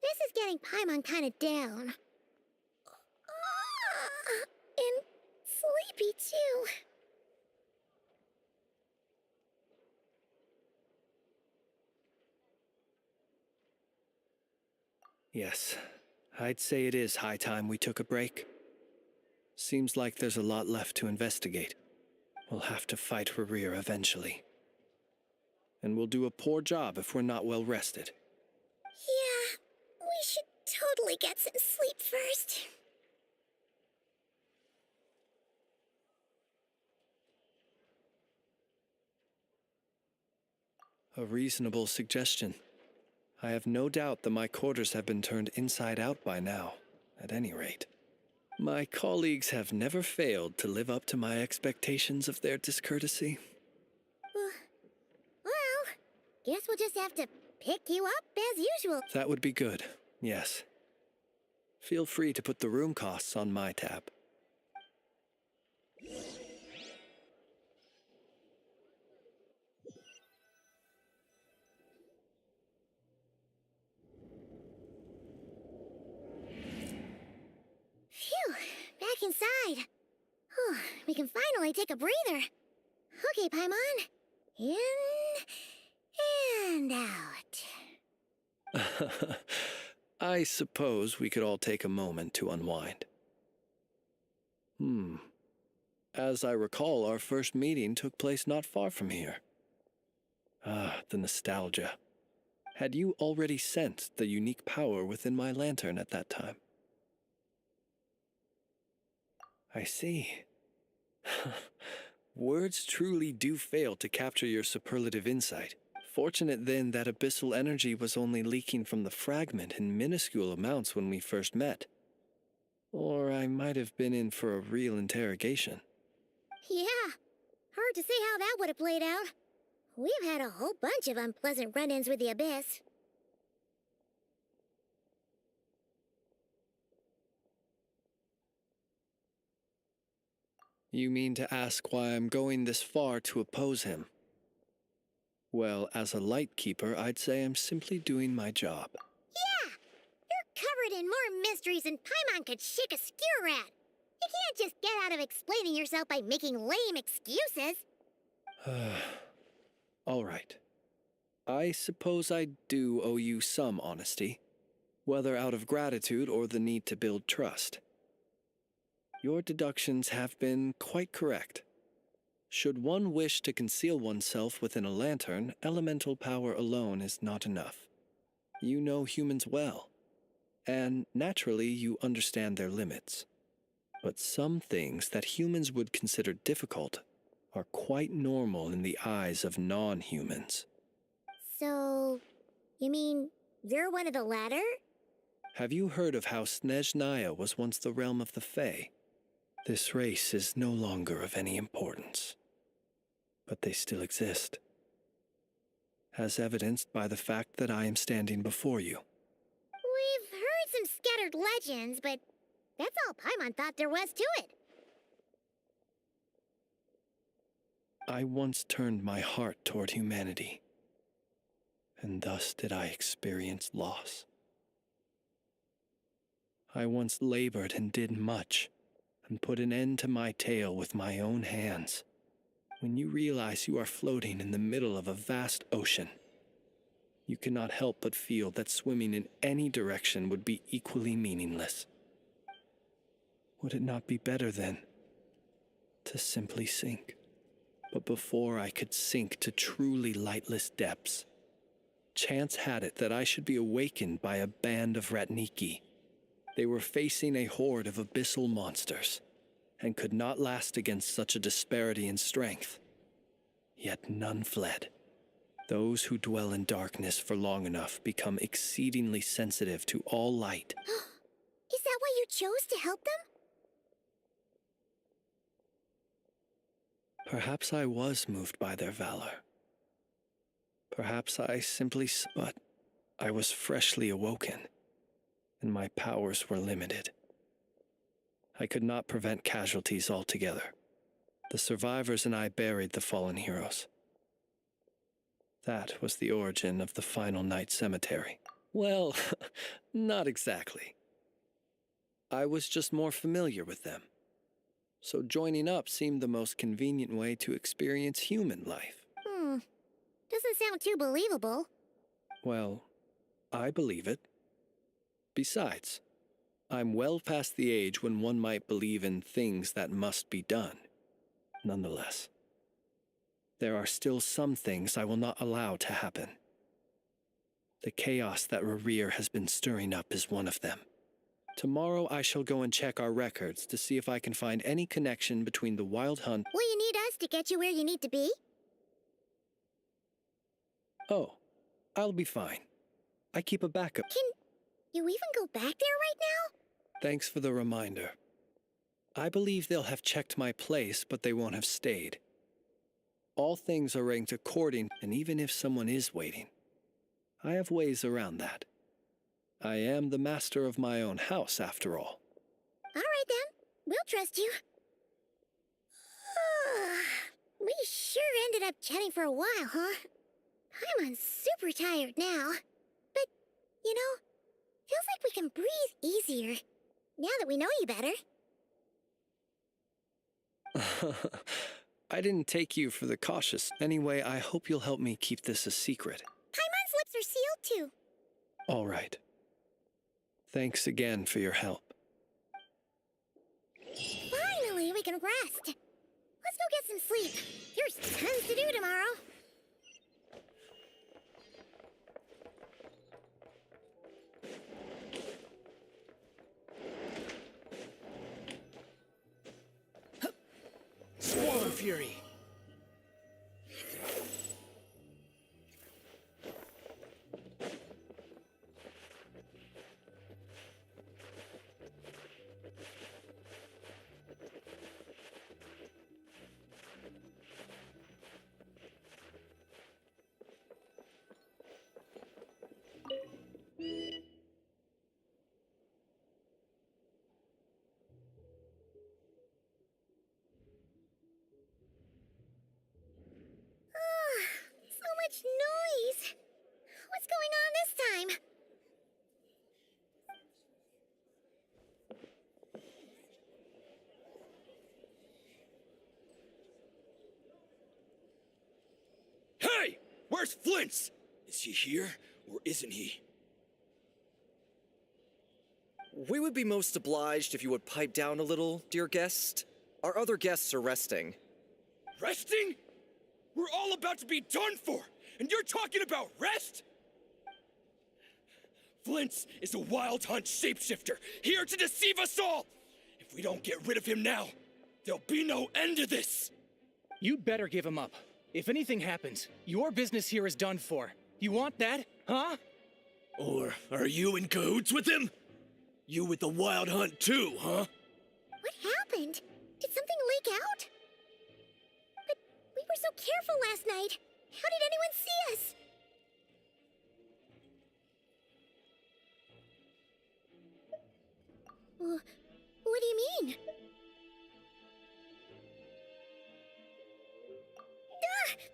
This is getting Paimon kind of down. And sleepy, too. Yes, I'd say it is high time we took a break. Seems like there's a lot left to investigate. We'll have to fight Rerir eventually. And we'll do a poor job if we're not well rested. Yeah, we should totally get some sleep first. A reasonable suggestion. I have no doubt that my quarters have been turned inside out by now, at any rate. My colleagues have never failed to live up to my expectations of their discourtesy. Well, guess we'll just have to pick you up as usual. That would be good, yes. Feel free to put the room costs on my tab. Phew, back inside. Whew, we can finally take a breather. Okay, Paimon. In and out. I suppose we could all take a moment to unwind. As I recall, our first meeting took place not far from here. Ah, the nostalgia. Had you already sensed the unique power within my lantern at that time? I see. Words truly do fail to capture your superlative insight. Fortunate then that abyssal energy was only leaking from the fragment in minuscule amounts when we first met. Or I might have been in for a real interrogation. Yeah, hard to say how that would have played out. We've had a whole bunch of unpleasant run-ins with the Abyss. You mean to ask why I'm going this far to oppose him? Well, as a light keeper, I'd say I'm simply doing my job. Yeah! You're covered in more mysteries than Paimon could shake a skewer at. You can't just get out of explaining yourself by making lame excuses. All right. I suppose I do owe you some honesty, whether out of gratitude or the need to build trust. Your deductions have been quite correct. Should one wish to conceal oneself within a lantern, elemental power alone is not enough. You know humans well, and naturally you understand their limits. But some things that humans would consider difficult are quite normal in the eyes of non-humans. So, you mean you're one of the latter? Have you heard of how Snezhnaya was once the realm of the Fae? This race is no longer of any importance, but they still exist, as evidenced by the fact that I am standing before you. We've heard some scattered legends, but that's all Paimon thought there was to it. I once turned my heart toward humanity, and thus did I experience loss. I once labored and did much, and put an end to my tale with my own hands. When you realize you are floating in the middle of a vast ocean, you cannot help but feel that swimming in any direction would be equally meaningless. Would it not be better, then, to simply sink? But before I could sink to truly lightless depths, chance had it that I should be awakened by a band of Ratniki. They were facing a horde of abyssal monsters, and could not last against such a disparity in strength. Yet none fled. Those who dwell in darkness for long enough become exceedingly sensitive to all light. Is that why you chose to help them? Perhaps I was moved by their valor. Perhaps I simply... But I was freshly awoken, and my powers were limited. I could not prevent casualties altogether. The survivors and I buried the fallen heroes. That was the origin of the Final Night Cemetery. Well, not exactly. I was just more familiar with them. So joining up seemed the most convenient way to experience human life. Doesn't sound too believable. Well, I believe it. Besides, I'm well past the age when one might believe in things that must be done. Nonetheless, there are still some things I will not allow to happen. The chaos that Rerir has been stirring up is one of them. Tomorrow I shall go and check our records to see if I can find any connection between the wild hunt... Will you need us to get you where you need to be? Oh, I'll be fine. I keep a backup. Can you even go back there right now? Thanks for the reminder. I believe they'll have checked my place, but they won't have stayed. All things are ranked according, and even if someone is waiting, I have ways around that. I am the master of my own house, after all. All right, then. We'll trust you. We sure ended up chatting for a while, huh? I'm super tired now. But, you know, feels like we can breathe easier, now that we know you better. I didn't take you for the cautious. Anyway, I hope you'll help me keep this a secret. Paimon's lips are sealed, too. All right. Thanks again for your help. Finally! we can rest. Let's go get some sleep. There's tons to do tomorrow. Swallow Fury! So much noise. What's going on this time? Hey! Where's Flint's? Is he here, or isn't he? We would be most obliged if you would pipe down a little, dear guest. Our other guests are resting. Resting? We're all about to be done for, and you're talking about rest? Flint's is a wild hunt shapeshifter, here to deceive us all! If we don't get rid of him now, there'll be no end to this! You'd better give him up. If anything happens, your business here is done for. You want that, huh? Or are you in cahoots with him? You with the wild hunt too, huh? What happened? Did something leak out? But we were so careful last night. How did anyone see us? What do you mean?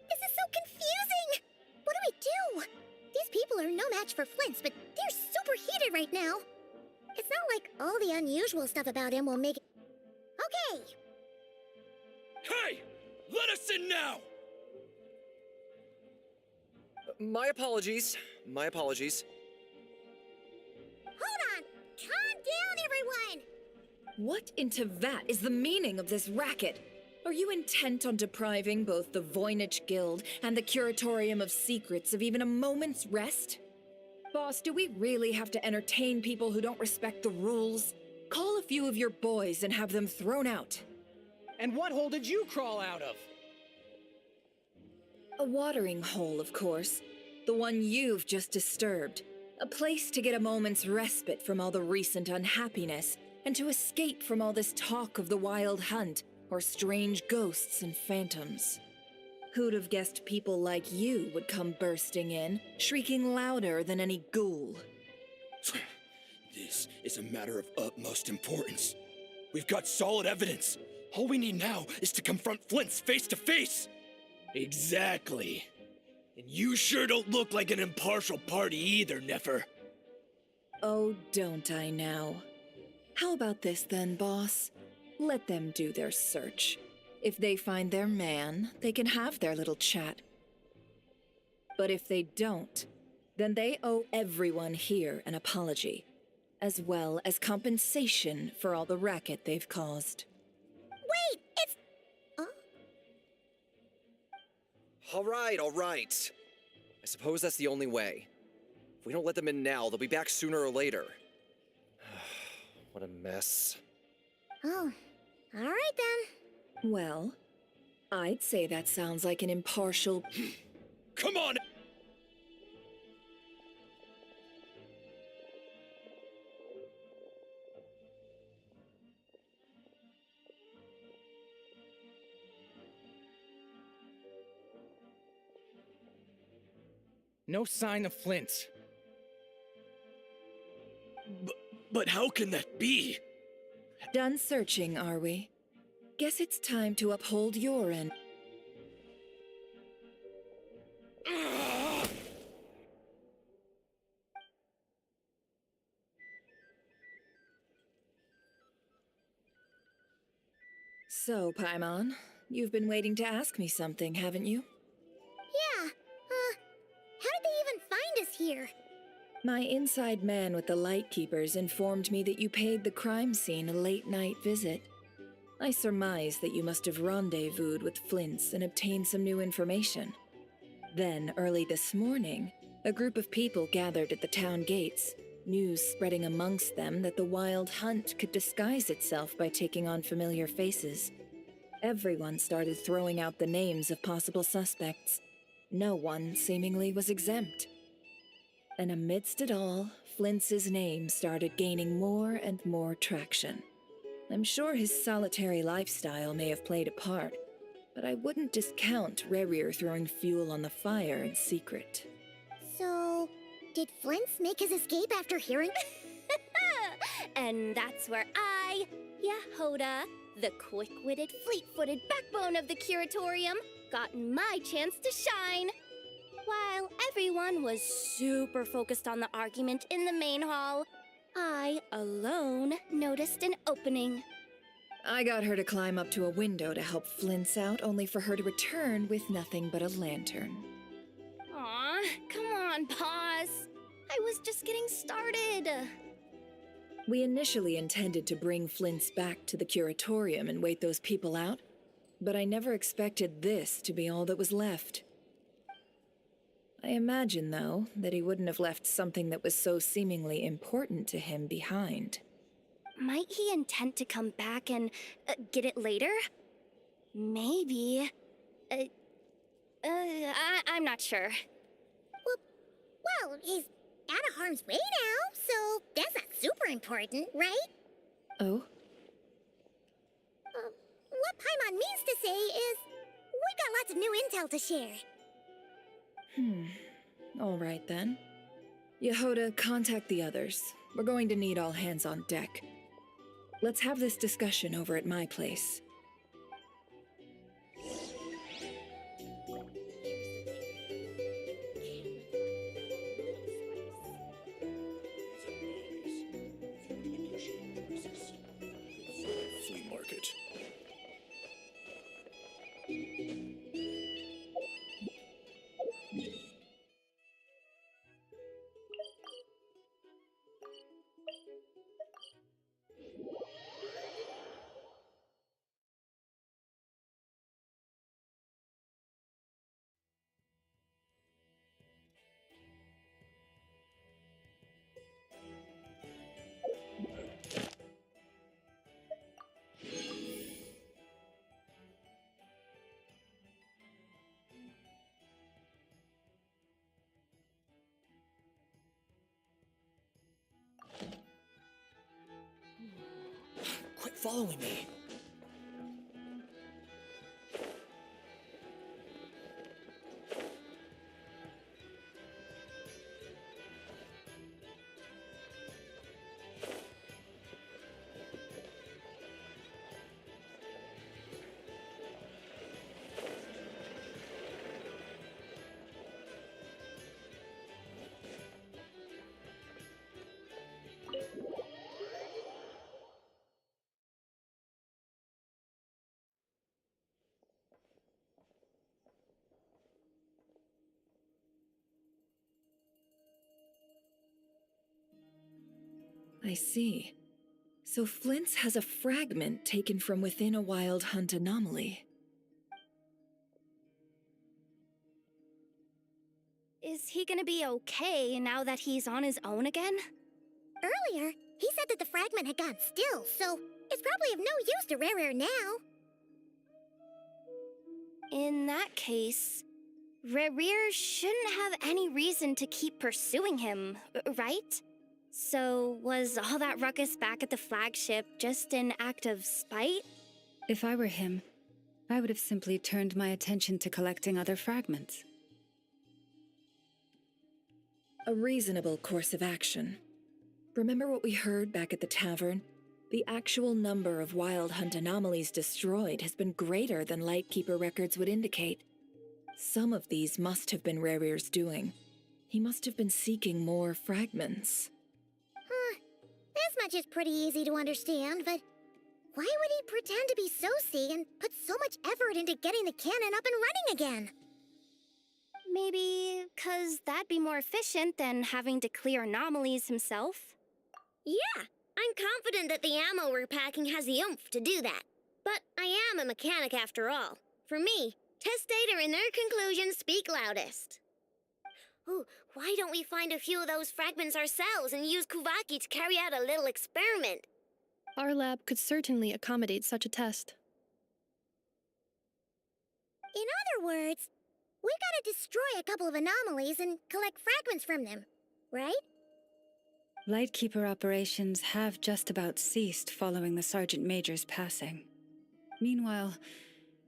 This is so confusing! What do? These people are no match for Flint's, but they're super heated right now. It's not like all the unusual stuff about him will make it... Okay! Hey! Let us in now! My apologies. My apologies. Hold on! Calm down, everyone! What in Tevat is the meaning of this racket? Are you intent on depriving both the Voynich Guild and the Curatorium of Secrets of even a moment's rest? Boss, do we really have to entertain people who don't respect the rules? Call a few of your boys and have them thrown out. And what hole did you crawl out of? A watering hole, of course. The one you've just disturbed. A place to get a moment's respite from all the recent unhappiness, and to escape from all this talk of the wild hunt, or strange ghosts and phantoms. Who'd have guessed people like you would come bursting in, shrieking louder than any ghoul? This is a matter of utmost importance. We've got solid evidence. All we need now is to confront Flint's face to face. Exactly. And you sure don't look like an impartial party either, Nefer. Oh, don't I now? How about this then, boss? Let them do their search. If they find their man, they can have their little chat. But if they don't, then they owe everyone here an apology, as well as compensation for all the racket they've caused. Wait, it's... All right. I suppose that's the only way. If we don't let them in now, they'll be back sooner or later. What a mess. Oh, all right then. Well, I'd say that sounds like an impartial... Come on! No sign of Flint. But how can that be? Done searching, are we? Guess it's time to uphold your end. So, Paimon, you've been waiting to ask me something, haven't you? Yeah, how did they even find us here? My inside man with the Lightkeepers informed me that you paid the crime scene a late-night visit. I surmise that you must have rendezvoused with Flint's and obtained some new information. Then, early this morning, a group of people gathered at the town gates, news spreading amongst them that the wild hunt could disguise itself by taking on familiar faces. Everyone started throwing out the names of possible suspects. No one, seemingly, was exempt. And amidst it all, Flint's name started gaining more and more traction. I'm sure his solitary lifestyle may have played a part, but I wouldn't discount Rerir throwing fuel on the fire in secret. So, did Flint's make his escape after hearing? And that's where I, Yehoda, the quick-witted, fleet-footed backbone of the curatorium, got my chance to shine. While everyone was super focused on the argument in the main hall, I, alone, noticed an opening. I got her to climb up to a window to help Flint's out, only for her to return with nothing but a lantern. Aw, come on, pause. I was just getting started. We initially intended to bring Flint's back to the curatorium and wait those people out, but I never expected this to be all that was left. I imagine, though, that he wouldn't have left something that was so seemingly important to him behind. Might he intend to come back and get it later? Maybe. I'm not sure. Well, he's out of harm's way now, so that's not super important, right? Oh? What Paimon means to say is, we've got lots of new intel to share. All right then. Yehoda, contact the others. We're going to need all hands on deck. Let's have this discussion over at my place. Flea market. Quit following me. I see. So Flint's has a fragment taken from within a wild hunt anomaly. Is he gonna be okay now that he's on his own again? Earlier, he said that the fragment had gone still, so it's probably of no use to Rerir now. In that case, Rerir shouldn't have any reason to keep pursuing him, right? So was all that ruckus back at the flagship just an act of spite? If I were him, I would have simply turned my attention to collecting other fragments. A reasonable course of action. Remember what we heard back at the tavern? The actual number of Wild Hunt anomalies destroyed has been greater than Lightkeeper records would indicate. Some of these must have been Rerir's doing. He must have been seeking more fragments. This much is pretty easy to understand, but why would he pretend to be Soci and put so much effort into getting the cannon up and running again? Maybe 'cause that'd be more efficient than having to clear anomalies himself? Yeah, I'm confident that the ammo we're packing has the oomph to do that. But I am a mechanic after all. For me, test data and their conclusions speak loudest. Ooh, why don't we find a few of those fragments ourselves and use Kuvaki to carry out a little experiment? Our lab could certainly accommodate such a test. In other words, we gotta destroy a couple of anomalies and collect fragments from them, right? Lightkeeper operations have just about ceased following the Sergeant Major's passing. Meanwhile,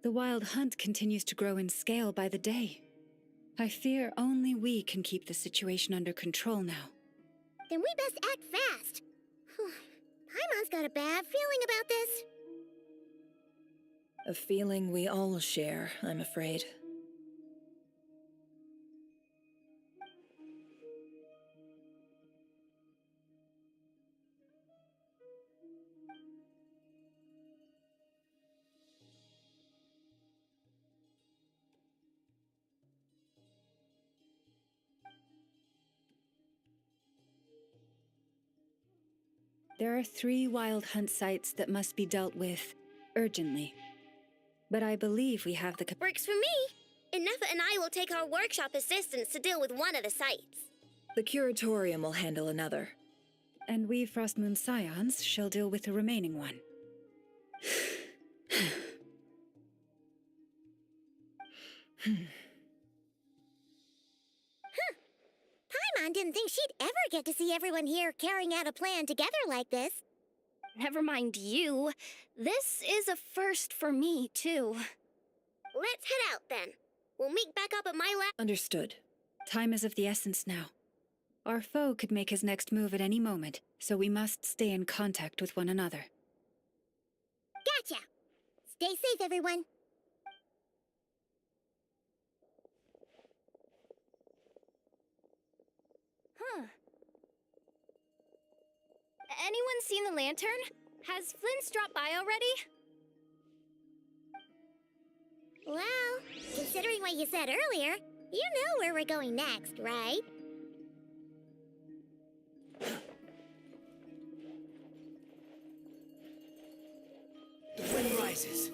the Wild Hunt continues to grow in scale by the day. I fear only we can keep the situation under control now. Then we best act fast. Paimon's got a bad feeling about this. A feeling we all share, I'm afraid. There are 3 Wild Hunt sites that must be dealt with urgently. But I believe we have the Works for me! And Nefer and I will take our workshop assistants to deal with one of the sites. The Curatorium will handle another. And we Frostmoon Scions shall deal with the remaining one. Paimon didn't think she'd ever get to see everyone here carrying out a plan together like this. Never mind you. This is a first for me, too. Let's head out then. We'll meet back up at my lab. Understood. Time is of the essence now. Our foe could make his next move at any moment, so we must stay in contact with one another. Gotcha! Stay safe, everyone. Huh. Anyone seen the lantern? Has Flint's dropped by already? Well, considering what you said earlier, you know where we're going next, right? The wind rises.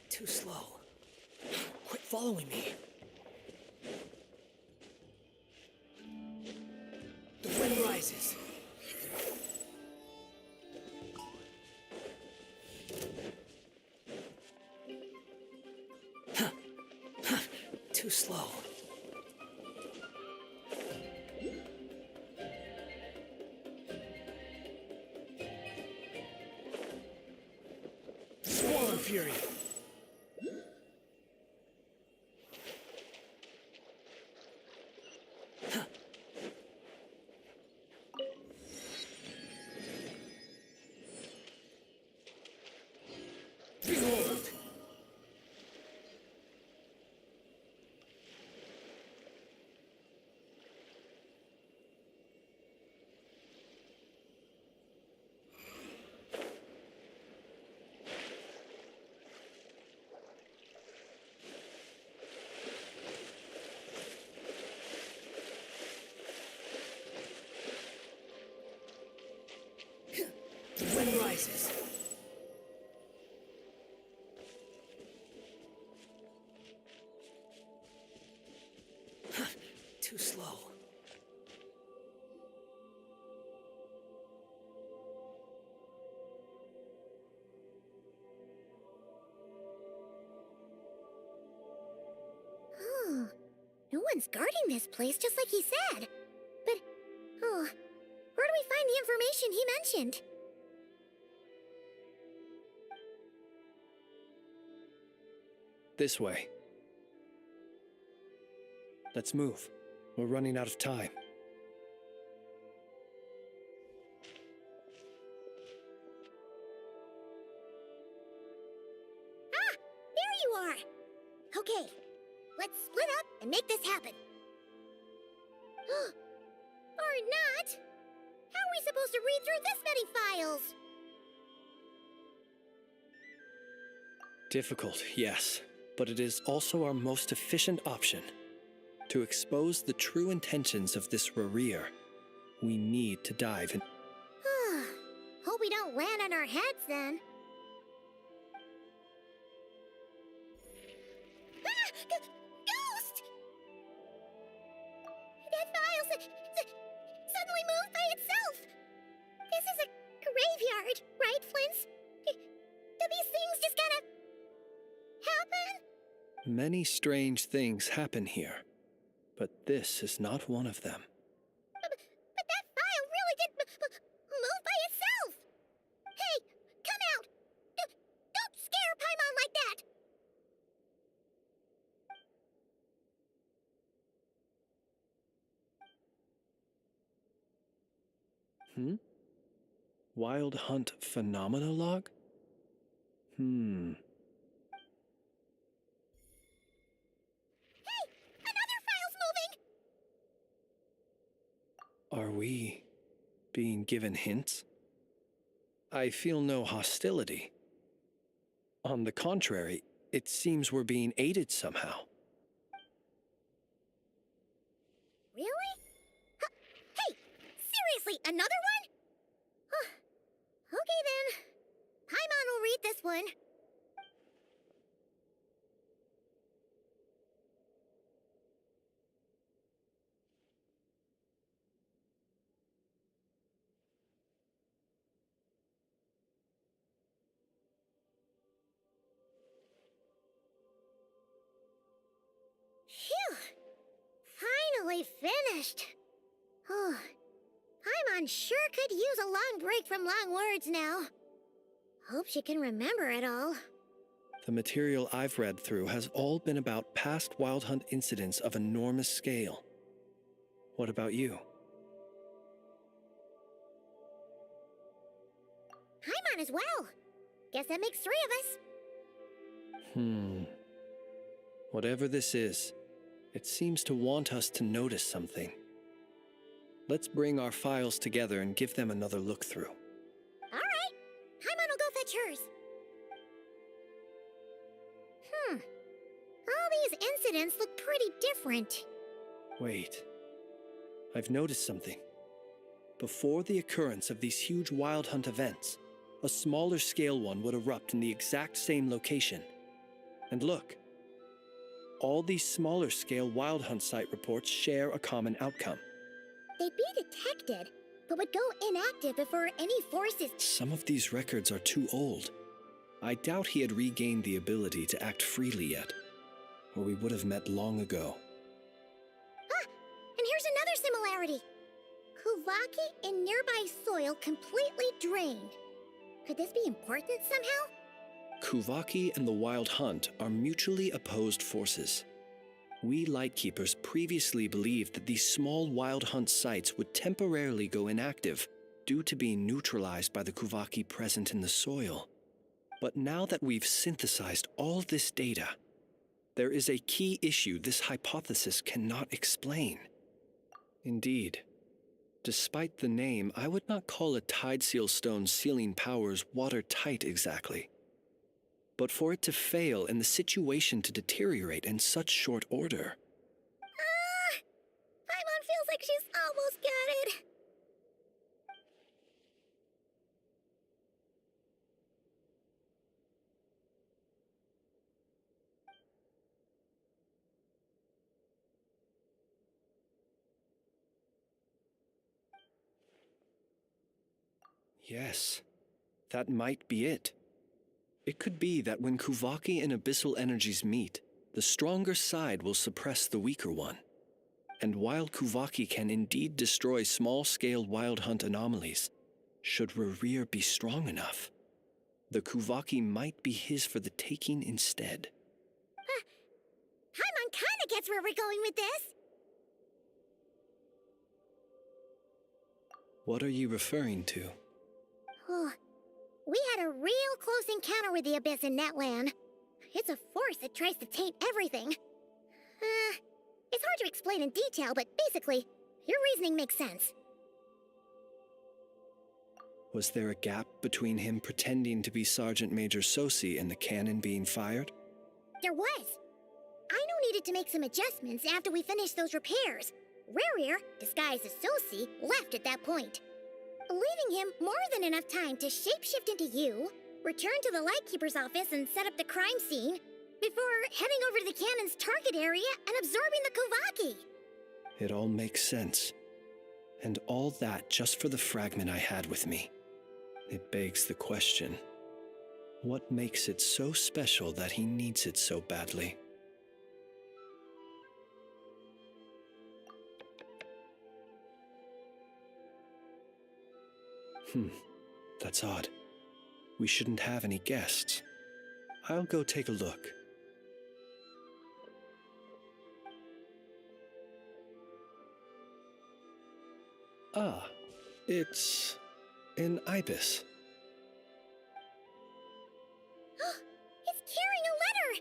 Too slow. Quit following me. The wind rises. Too slow. Swarm Fury. Behold! Jesus. Too slow. Oh, no one's guarding this place, just like he said. But, oh, where do we find the information he mentioned? This way. Let's move. We're running out of time. Ah! There you are! Okay, let's split up and make this happen. Or not! How are we supposed to read through this many files? Difficult, yes, but it is also our most efficient option. To expose the true intentions of this Rarir, we need to dive in. Hope we don't land on our heads then. Ah! Ghost! That file suddenly moved by itself. This is a graveyard, right, Flint's? Do these things just gotta happen? Many strange things happen here, but this is not one of them. But that file really did move by itself! Hey, come out! Don't scare Paimon like that! Wild Hunt Phenomenolog? Hey! Another file's moving! Are we being given hints? I feel no hostility. On the contrary, it seems we're being aided somehow. Really? Hey! Seriously, another one? Okay then. Paimon will read this one. Phew! Finally finished. Oh, Paimon sure could use a long break from long words now. Hope she can remember it all. The material I've read through has all been about past Wild Hunt incidents of enormous scale. What about you? Paimon as well. Guess that makes 3 of us. Whatever this is, it seems to want us to notice something. Let's bring our files together and give them another look through. All right. Paimon will go fetch hers. All these incidents look pretty different. Wait. I've noticed something. Before the occurrence of these huge Wild Hunt events, a smaller scale one would erupt in the exact same location. And look. All these smaller scale Wild Hunt site reports share a common outcome. They'd be detected, but would go inactive if there were any forces. Some of these records are too old. I doubt he had regained the ability to act freely yet, or we would have met long ago. Ah! And here's another similarity. Kuvaki and nearby soil completely drained. Could this be important somehow? Kuvaki and the Wild Hunt are mutually opposed forces. We Lightkeepers previously believed that these small Wild Hunt sites would temporarily go inactive due to being neutralized by the Kuvaki present in the soil. But now that we've synthesized all this data, there is a key issue this hypothesis cannot explain. Indeed, despite the name, I would not call a Tideseal Stone's sealing powers watertight exactly. But for it to fail and the situation to deteriorate in such short order. Paimon feels like she's almost got it. Yes, that might be it. It could be that when Kuvaki and abyssal energies meet, the stronger side will suppress the weaker one. And while Kuvaki can indeed destroy small-scale wild hunt anomalies, should Rerir be strong enough, the Kuvaki might be his for the taking instead. Paimon kinda gets where we're going with this. What are you referring to? Oh, we had a real close encounter with the Abyss in Netland. It's a force that tries to taint everything. It's hard to explain in detail, but basically, your reasoning makes sense. Was there a gap between him pretending to be Sergeant Major Sosi and the cannon being fired? There was. Aino needed to make some adjustments after we finished those repairs. Rerir, disguised as Sosi, left at that point, leaving him more than enough time to shapeshift into you, return to the Lightkeeper's office and set up the crime scene, before heading over to the cannon's target area and absorbing the Kuvaki. It all makes sense. And all that just for the fragment I had with me. It begs the question, what makes it so special that he needs it so badly? That's odd. We shouldn't have any guests. I'll go take a look. Ah, it's an ibis. It's carrying a letter!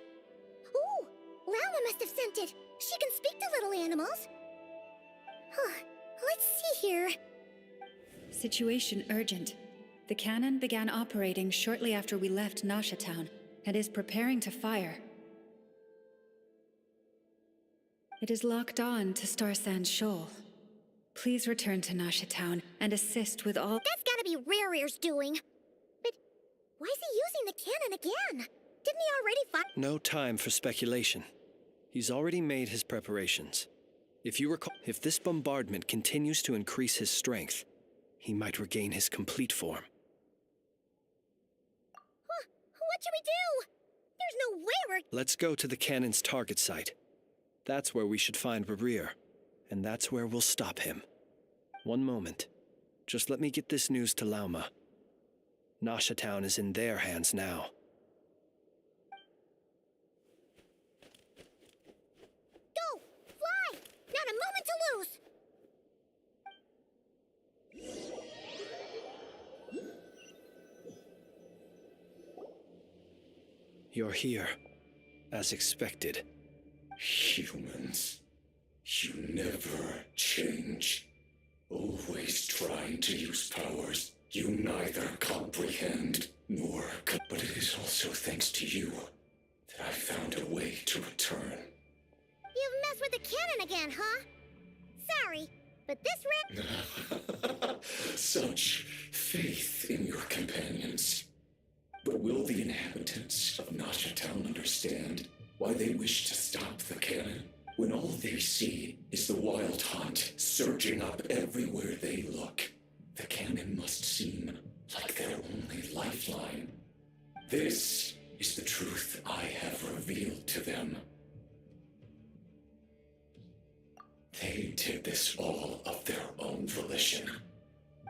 Ooh, Lama must have sent it. She can speak to little animals. Let's see here. Situation urgent. The cannon began operating shortly after we left Nasha Town and is preparing to fire. It is locked on to Star Sand Shoal. Please return to Nasha Town and assist with all— That's gotta be Rerir's doing. But why is he using the cannon again? Didn't he already fire— No time for speculation. He's already made his preparations. If you recall, if this bombardment continues to increase his strength, he might regain his complete form. What should we do? There's no way we're— Let's go to the cannon's target site. That's where we should find Rerir, and that's where we'll stop him. One moment. Just let me get this news to Lauma. Nasha Town is in their hands now. Go! Fly! Not a moment to lose! You're here, as expected. Humans, you never change. Always trying to use powers you neither comprehend nor but it is also thanks to you that I found a way to return. You've messed with the cannon again, huh? Sorry, but this Such faith in your companions. But will the inhabitants of Nasha Town understand why they wish to stop the cannon when all they see is the wild hunt surging up everywhere they look? The cannon must seem like their only lifeline. This is the truth I have revealed to them. They did this all of their own volition.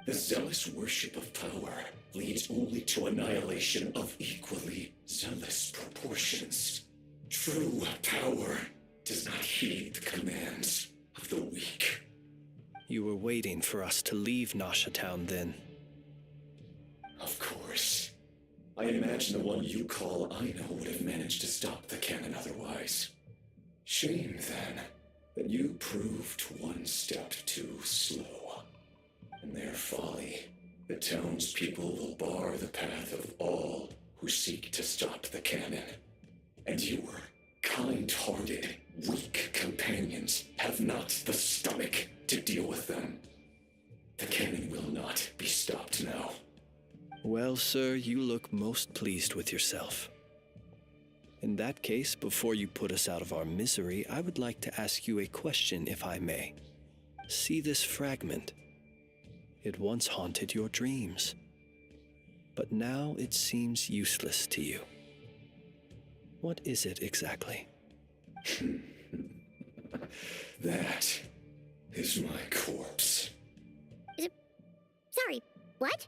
The zealous worship of power leads only to annihilation of equally zealous proportions. True power does not heed the commands of the weak. You were waiting for us to leave Nasha Town then. Of course. I imagine the one you call Aino would have managed to stop the cannon otherwise. Shame, then, that you proved one step too slow. In their folly, the townspeople will bar the path of all who seek to stop the cannon. And your kind-hearted, weak companions have not the stomach to deal with them. The cannon will not be stopped now. Well, sir, you look most pleased with yourself. In that case, before you put us out of our misery, I would like to ask you a question, if I may. See this fragment? It once haunted your dreams. but now it seems useless to you. What is it exactly? That is my corpse. Sorry, what?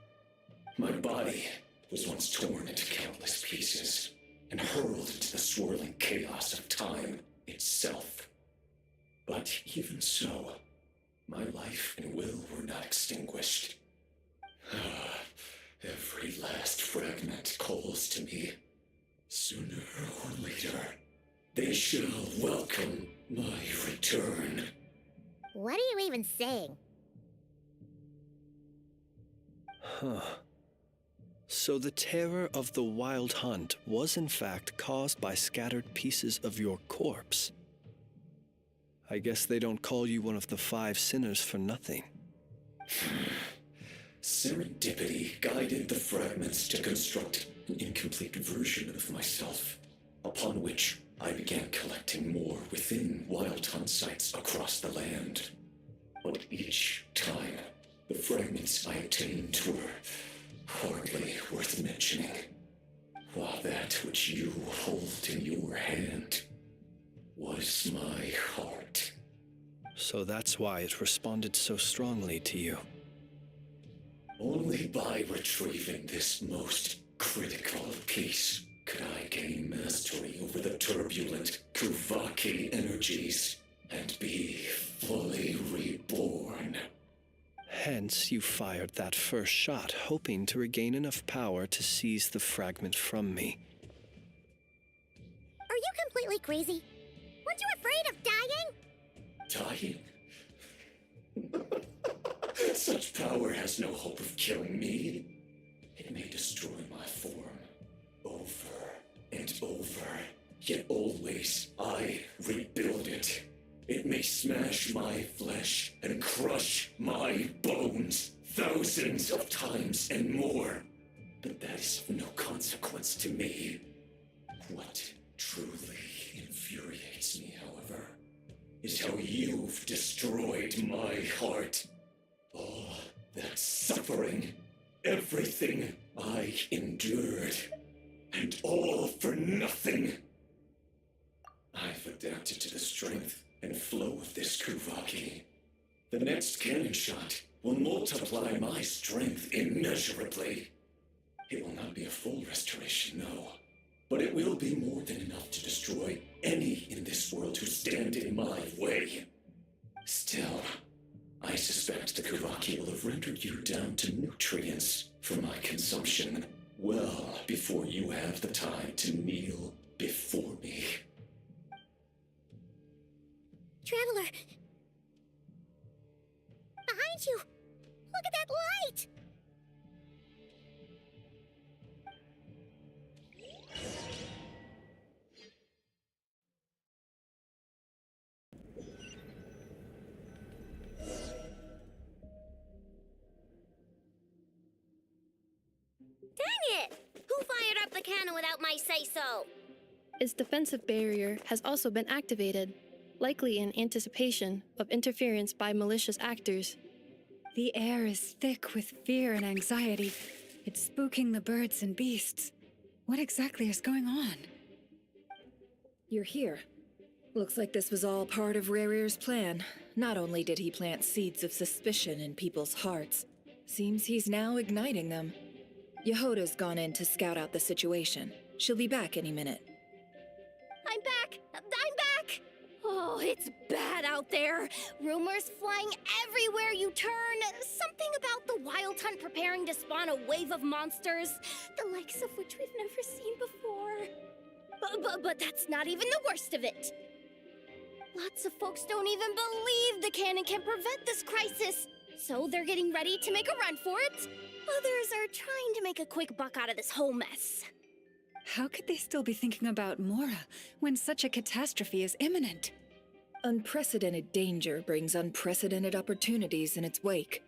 My body was once torn into countless pieces and hurled into the swirling chaos of time itself. But even so, my life and will were not extinguished. Every last fragment calls to me. Sooner or later, they shall welcome my return. What are you even saying? Huh. So the terror of the Wild Hunt was in fact caused by scattered pieces of your corpse. I guess they don't call you one of the 5 sinners for nothing. Serendipity guided the fragments to construct an incomplete version of myself, upon which I began collecting more within Wild Hunt sites across the land. But each time, the fragments I obtained were hardly worth mentioning, while that which you hold in your hand was my heart. So that's why it responded so strongly to you. Only by retrieving this most critical piece could I gain mastery over the turbulent Kuvaki energies and be fully reborn. Hence, you fired that first shot, hoping to regain enough power to seize the fragment from me. Are you completely crazy? Weren't you afraid of dying? Dying? Such power has no hope of killing me. It may destroy my form over and over, yet always I rebuild it. It may smash my flesh and crush my bones thousands of times and more, but that is of no consequence to me. What truly infuriates me, however, is how you've destroyed my heart. All that suffering, everything I endured, and all for nothing. I've adapted to the strength and flow of this Kuvaki. The next cannon shot will multiply my strength immeasurably. It will not be a full restoration, no, but it will be more than enough to destroy any in this world who stand in my way. Still, I suspect the Kuvaki will have rendered you down to nutrients for my consumption well before you have the time to kneel before me. Traveler! Behind you! Look at that light! Dang it! Who fired up the cannon without my say-so? Its defensive barrier has also been activated, likely in anticipation of interference by malicious actors. The air is thick with fear and anxiety. It's spooking the birds and beasts. What exactly is going on? You're here. Looks like this was all part of Rerir's plan. Not only did he plant seeds of suspicion in people's hearts, seems he's now igniting them. Yehoda's gone in to scout out the situation. She'll be back any minute. I'm back! I'm back! Oh, it's bad out there. Rumors flying everywhere you turn. Something about the Wild Hunt preparing to spawn a wave of monsters, the likes of which we've never seen before. But that's not even the worst of it. Lots of folks don't even believe the cannon can prevent this crisis, so they're getting ready to make a run for it. Others are trying to make a quick buck out of this whole mess. How could they still be thinking about Mora when such a catastrophe is imminent? Unprecedented danger brings unprecedented opportunities in its wake.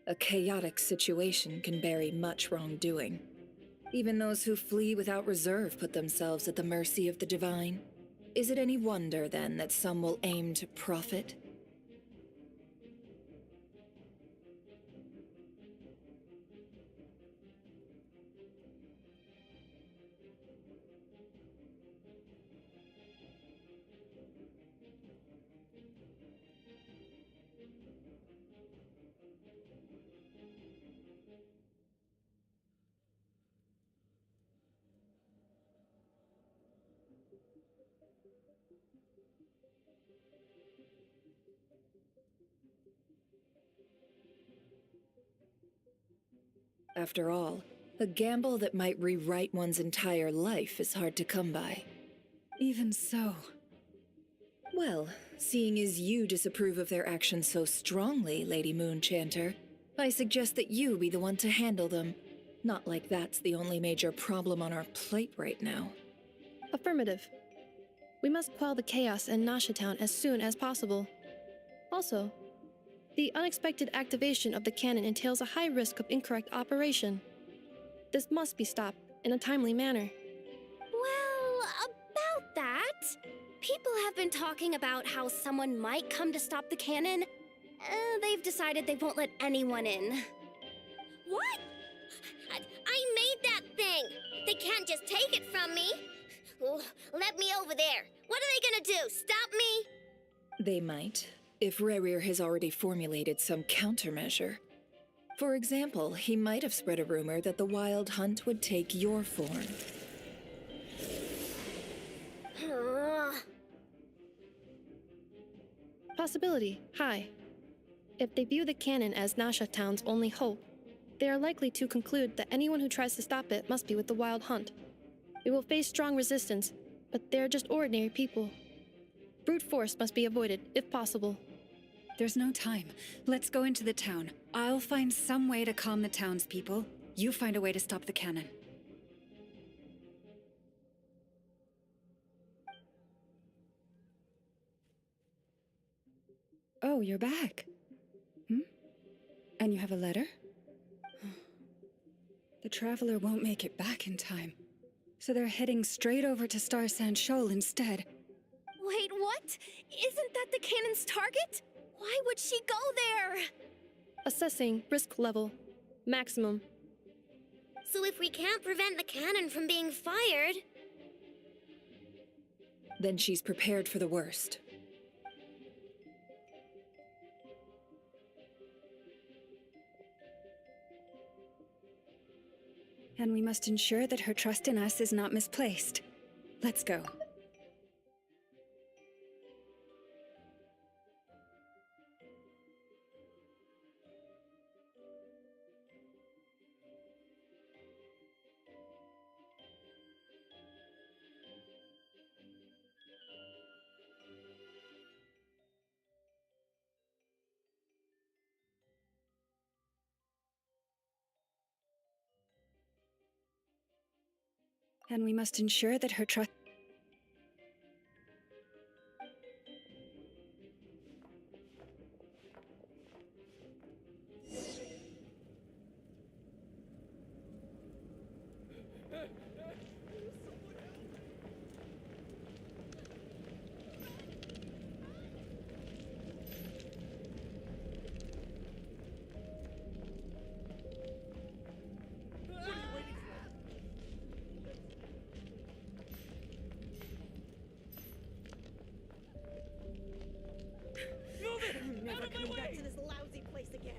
A chaotic situation can bury much wrongdoing. Even those who flee without reserve put themselves at the mercy of the divine. Is it any wonder, then, that some will aim to profit? After all, a gamble that might rewrite one's entire life is hard to come by. Even so. Well, seeing as you disapprove of their actions so strongly, Lady Moonchanter, I suggest that you be the one to handle them. Not like that's the only major problem on our plate right now. Affirmative. We must quell the chaos in Nasha Town as soon as possible. Also, the unexpected activation of the cannon entails a high risk of incorrect operation. This must be stopped in a timely manner. Well, about that, people have been talking about how someone might come to stop the cannon. They've decided they won't let anyone in. What? I made that thing! They can't just take it from me! Oh, let me over there! What are they gonna do? Stop me? They might, if Rerir has already formulated some countermeasure. For example, he might have spread a rumor that the Wild Hunt would take your form. Possibility high. If they view the cannon as Nasha Town's only hope, they are likely to conclude that anyone who tries to stop it must be with the Wild Hunt. We will face strong resistance, but they're just ordinary people. Brute force must be avoided, if possible. There's no time. Let's go into the town. I'll find some way to calm the townspeople. You find a way to stop the cannon. Oh, you're back. And you have a letter? The Traveler won't make it back in time. So they're heading straight over to Star Sand Shoal instead. Wait, what? Isn't that the cannon's target? Why would she go there? Assessing risk level. Maximum. So if we can't prevent the cannon from being fired... Then she's prepared for the worst. And we must ensure that her trust in us is not misplaced. Let's go. And we must ensure that her trust... Never coming back to this lousy place again.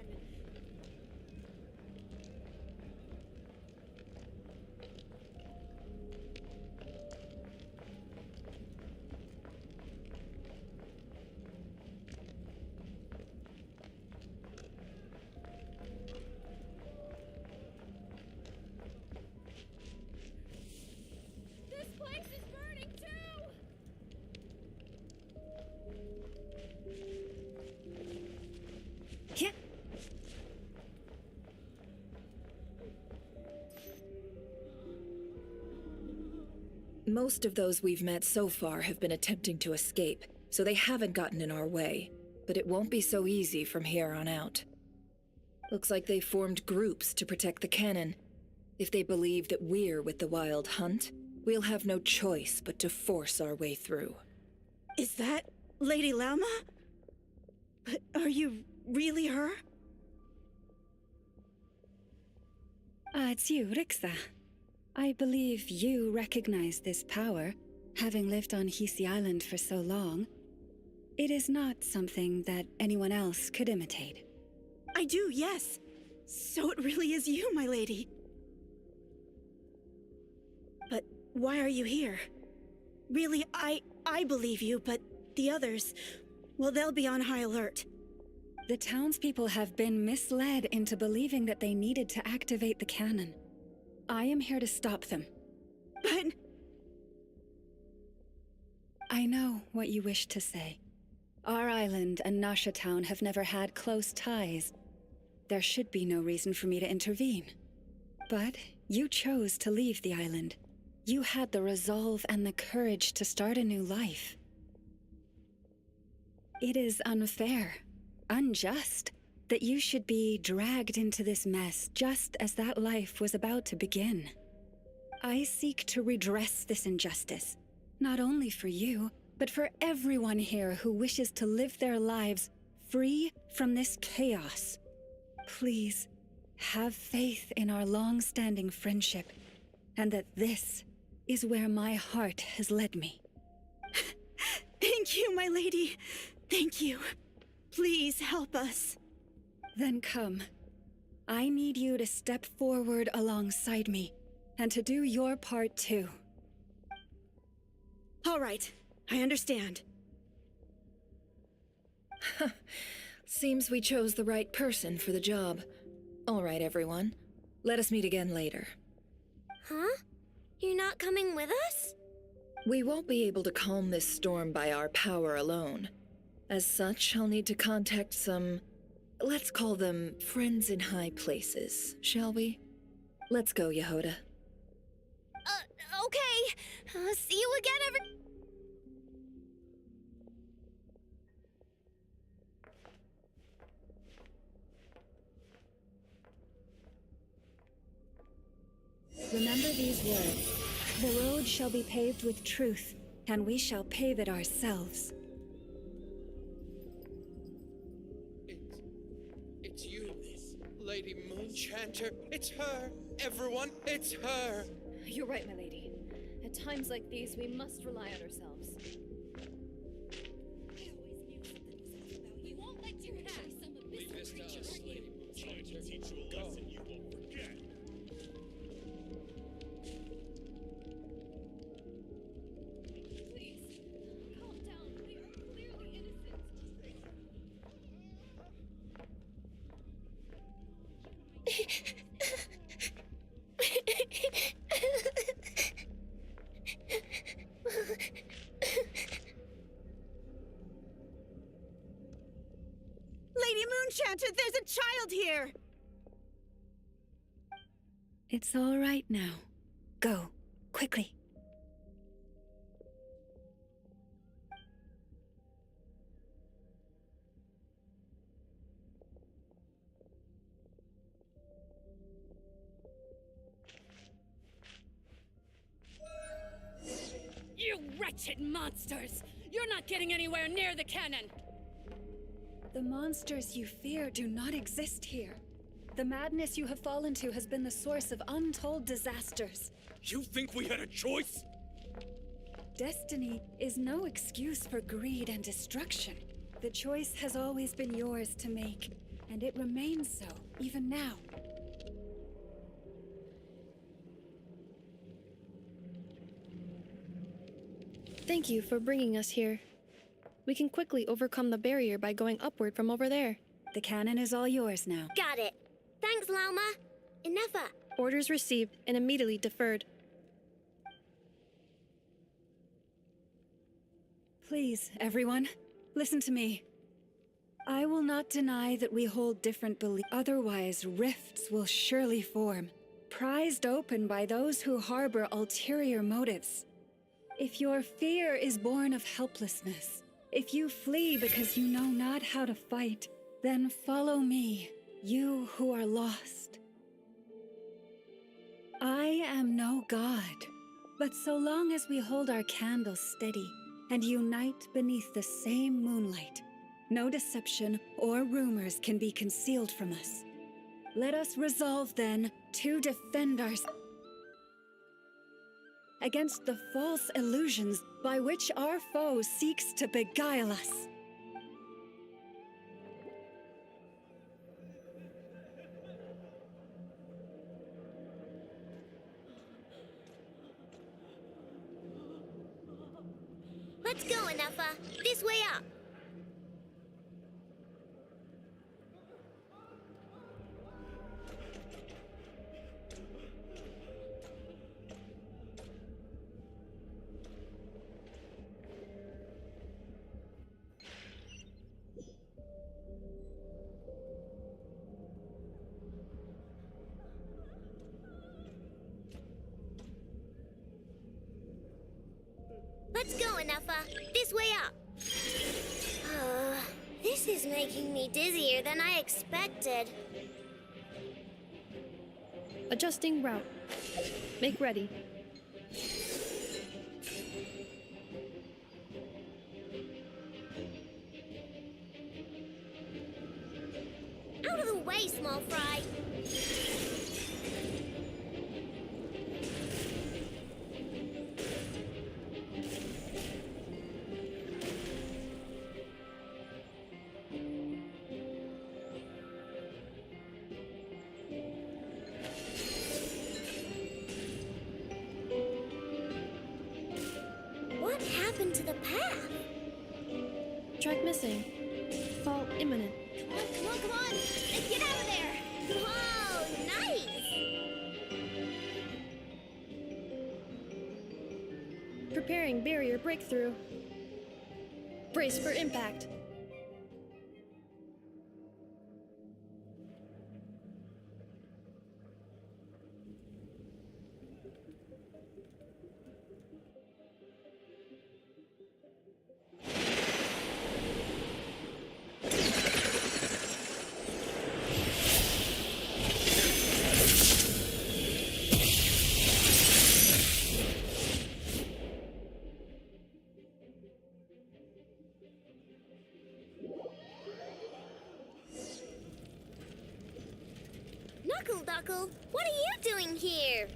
This place is burning too! Yeah. Most of those we've met so far have been attempting to escape, so they haven't gotten in our way. But it won't be so easy from here on out. Looks like they formed groups to protect the cannon. If they believe that we're with the Wild Hunt, we'll have no choice but to force our way through. Is that Lady Lauma? But are you really her? It's you, Rixa. I believe you recognize this power, having lived on Hisi Island for so long. It is not something that anyone else could imitate. I do, yes. So it really is you, my lady. But why are you here? Really, I believe you, but the others, well, they'll be on high alert. The townspeople have been misled into believing that they needed to activate the cannon. I am here to stop them. But... I know what you wish to say. Our island and Nasha Town have never had close ties. There should be no reason for me to intervene. But you chose to leave the island. You had the resolve and the courage to start a new life. It is unfair, unjust, that you should be dragged into this mess just as that life was about to begin. I seek to redress this injustice, not only for you, but for everyone here who wishes to live their lives free from this chaos. Please, have faith in our long-standing friendship, and that this is where my heart has led me. Thank you, my lady. Thank you. Please help us. Then come. I need you to step forward alongside me, and to do your part too. All right, I understand. Seems we chose the right person for the job. All right, everyone. Let us meet again later. Huh? You're not coming with us? We won't be able to calm this storm by our power alone. As such, I'll need to contact some... let's call them friends in high places, shall we? Let's go, Yehoda. Okay. See you again, Remember these words. The road shall be paved with truth, and we shall pave it ourselves. It's you, Lady Moonchanter. It's her. Everyone, it's her. You're right, my lady. At times like these, we must rely on ourselves. You won't let your hack some Leave this to us, Lady Moonchanter. Teach you a lesson you won't forget. Please, calm down. We are clearly innocent. Lady Moonchanter, there's a child here! It's all right now. Go, quickly. You wretched monsters! You're not getting anywhere near the cannon! The monsters you fear do not exist here. The madness you have fallen to has been the source of untold disasters. You think we had a choice? Destiny is no excuse for greed and destruction. The choice has always been yours to make, and it remains so, even now. Thank you for bringing us here. We can quickly overcome the barrier by going upward from over there. The cannon is all yours now. Got it. Thanks, Lauma. Nefer. Orders received and immediately deferred. Please, everyone, listen to me. I will not deny that we hold different beliefs. Otherwise, rifts will surely form, prized open by those who harbor ulterior motives. If your fear is born of helplessness, if you flee because you know not how to fight, then follow me, you who are lost. I am no god, but so long as we hold our candles steady and unite beneath the same moonlight, no deception or rumors can be concealed from us. Let us resolve then to defend ourselves against the false illusions by which our foe seeks to beguile us. Let's go, Nefer. This way up. Let's go, Nefer. This way up. This is making me dizzier than I expected. Adjusting route. Make ready. Out of the way, small fry. What happened to the path? Track missing. Fall imminent. Come on! Let's get out of there! Whoa, nice! Preparing barrier breakthrough. Brace for impact. Knuckle, what are you doing here?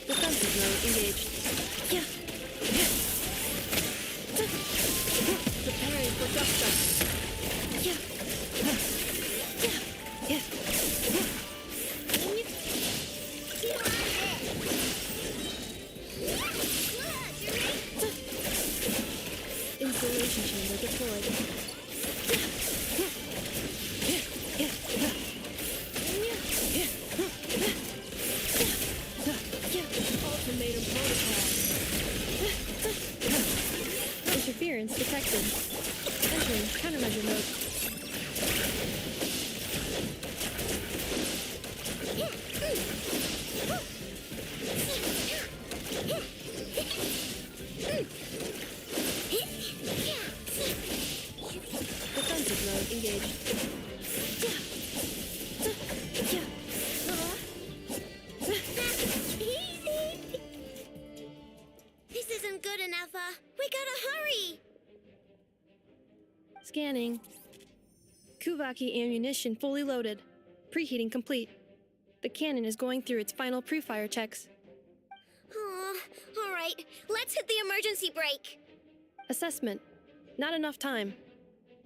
Defensive mode engaged. Yeah. Preparing for justice. Yeah. Installation chamber deployed. Ultimatum protocol. Interference detected. Entering countermeasure mode. Defensive mode engaged. This isn't good enough. We gotta hurry. Scanning. Kuvaki ammunition fully loaded. Preheating complete. The cannon is going through its final pre-fire checks. All right. Let's hit the emergency brake. Assessment. Not enough time.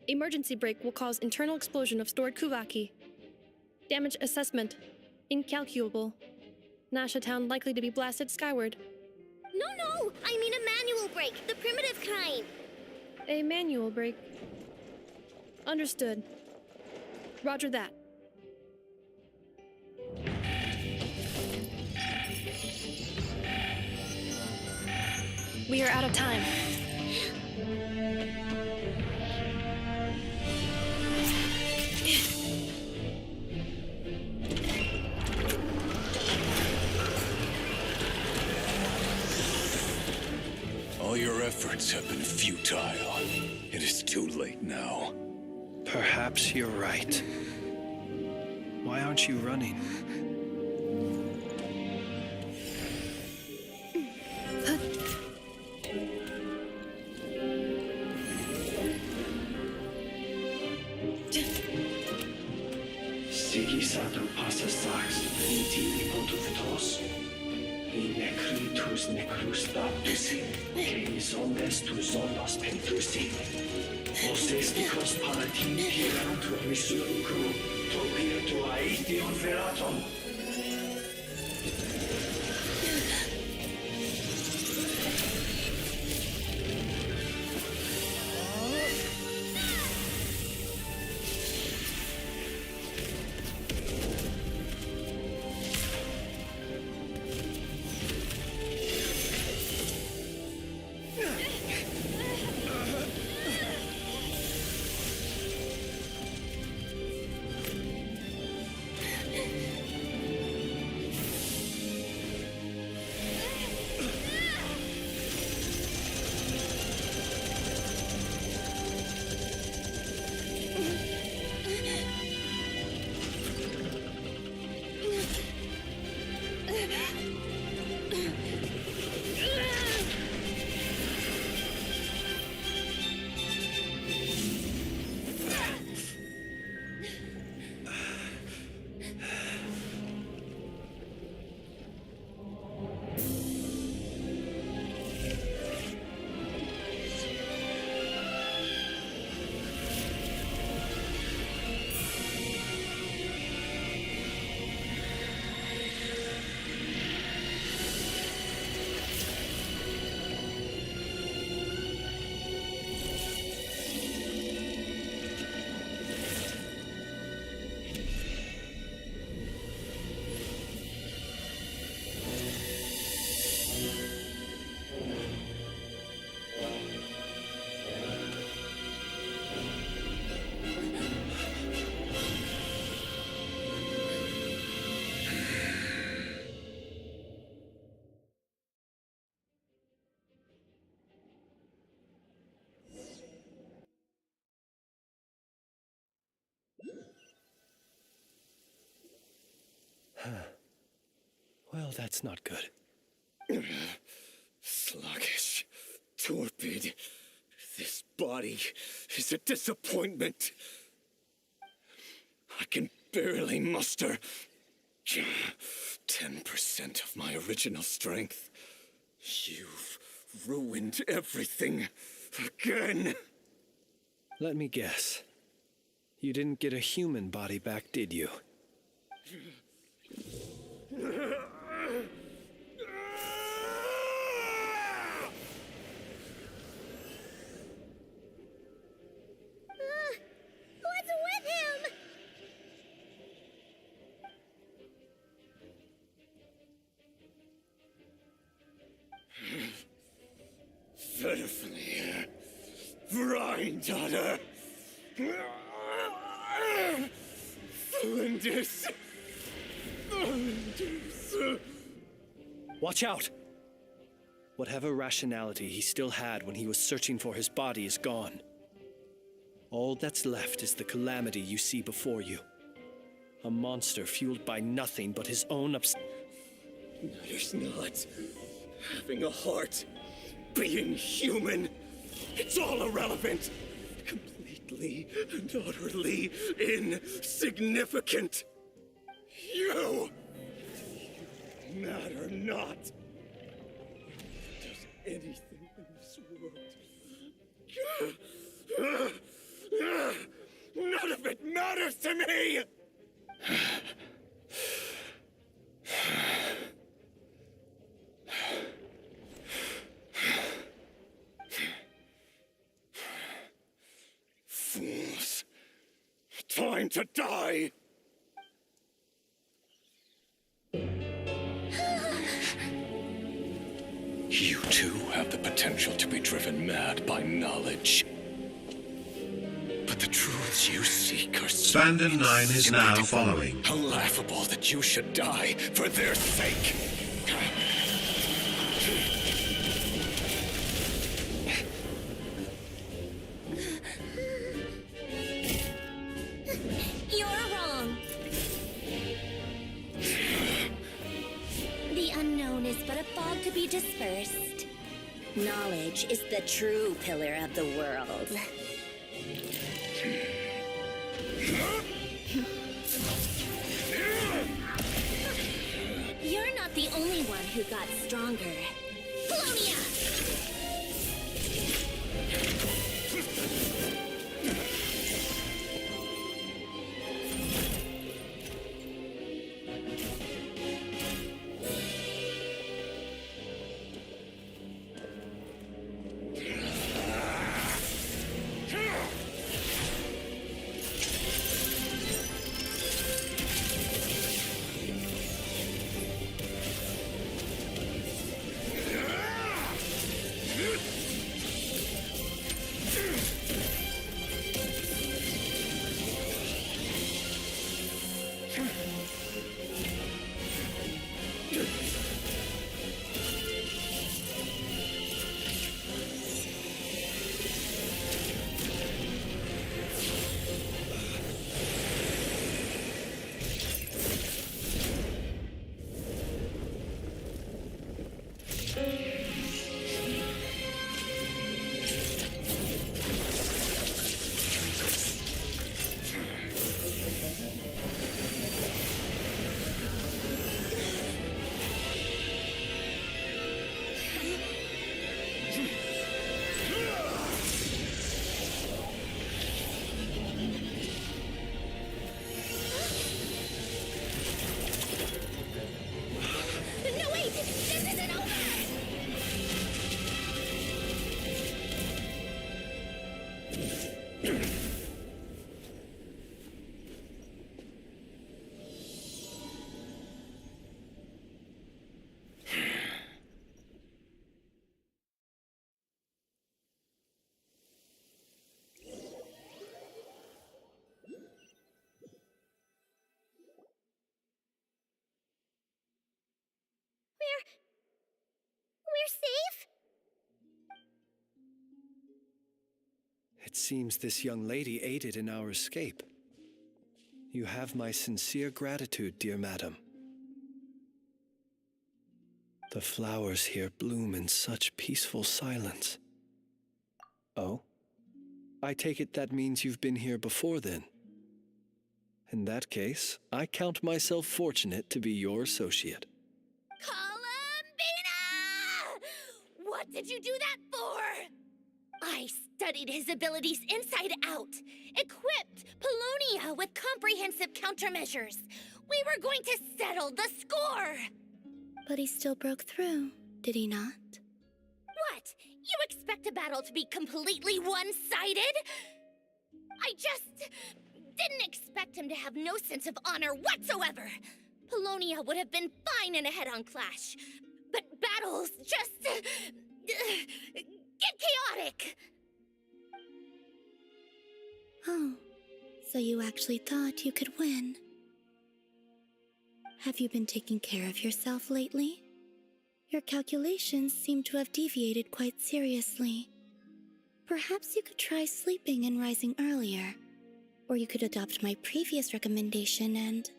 Emergency brake will cause internal explosion of stored Kuvaki. Damage assessment. Incalculable. Nasha Town likely to be blasted skyward. No, I mean a manual brake, the primitive kind. A manual brake. Understood. Roger that. We are out of time. All your efforts have been futile. It is too late now. Perhaps you're right. Why aren't you running? Sigisatum passa sax, inti pontufitos. In necritus necrus baptusi, canis omnes tu zonos pentusi. Osesticos palatin pirantur misuricum, topia tua ition veratum. Well, that's not good. Sluggish, torpid. This body is a disappointment. I can barely muster 10% of my original strength. You've ruined everything again. Let me guess. You didn't get a human body back, did you? What's with him? Pitifully, Brine-daughter. Flinders. Watch out! Whatever rationality he still had when he was searching for his body is gone. All that's left is the calamity you see before you. A monster fueled by nothing but his own Matters not. Having a heart, being human, it's all irrelevant. Completely and utterly insignificant. You matter not. Does anything in this world. None of it matters to me! Fools. Time to die! You too have the potential to be driven mad by knowledge. But the truths you seek are so Bandon 9 is now following. laughable that you should die for their sake. You're wrong. The unknown is but a fog to be dispersed. Knowledge is the true pillar of the world. You're not the only one who got stronger. Polonia! We're safe? It seems this young lady aided in our escape. You have my sincere gratitude, dear madam. The flowers here bloom in such peaceful silence. Oh? I take it that means you've been here before then. In that case, I count myself fortunate to be your associate. Columbina! What did you do that for? I studied his abilities inside out, equipped Polonia with comprehensive countermeasures. We were going to settle the score! But he still broke through, did he not? What? You expect a battle to be completely one-sided? I just didn't expect him to have no sense of honor whatsoever. Polonia would have been fine in a head-on clash, but battles just get chaotic. Oh, so you actually thought you could win. Have you been taking care of yourself lately? Your calculations seem to have deviated quite seriously. Perhaps you could try sleeping and rising earlier. Or you could adopt my previous recommendation and...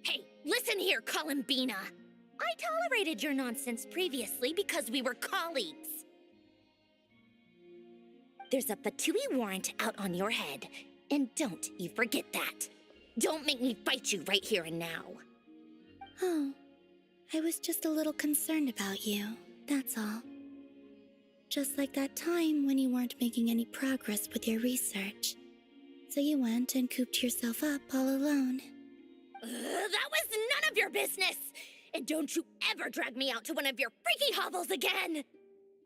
Hey, listen here, Columbina. I tolerated your nonsense previously because we were colleagues. There's a Fatui warrant out on your head, and don't you forget that. Don't make me fight you right here and now. Oh, I was just a little concerned about you, that's all. Just like that time when you weren't making any progress with your research. So you went and cooped yourself up all alone. That was none of your business! And don't you ever drag me out to one of your freaky hovels again!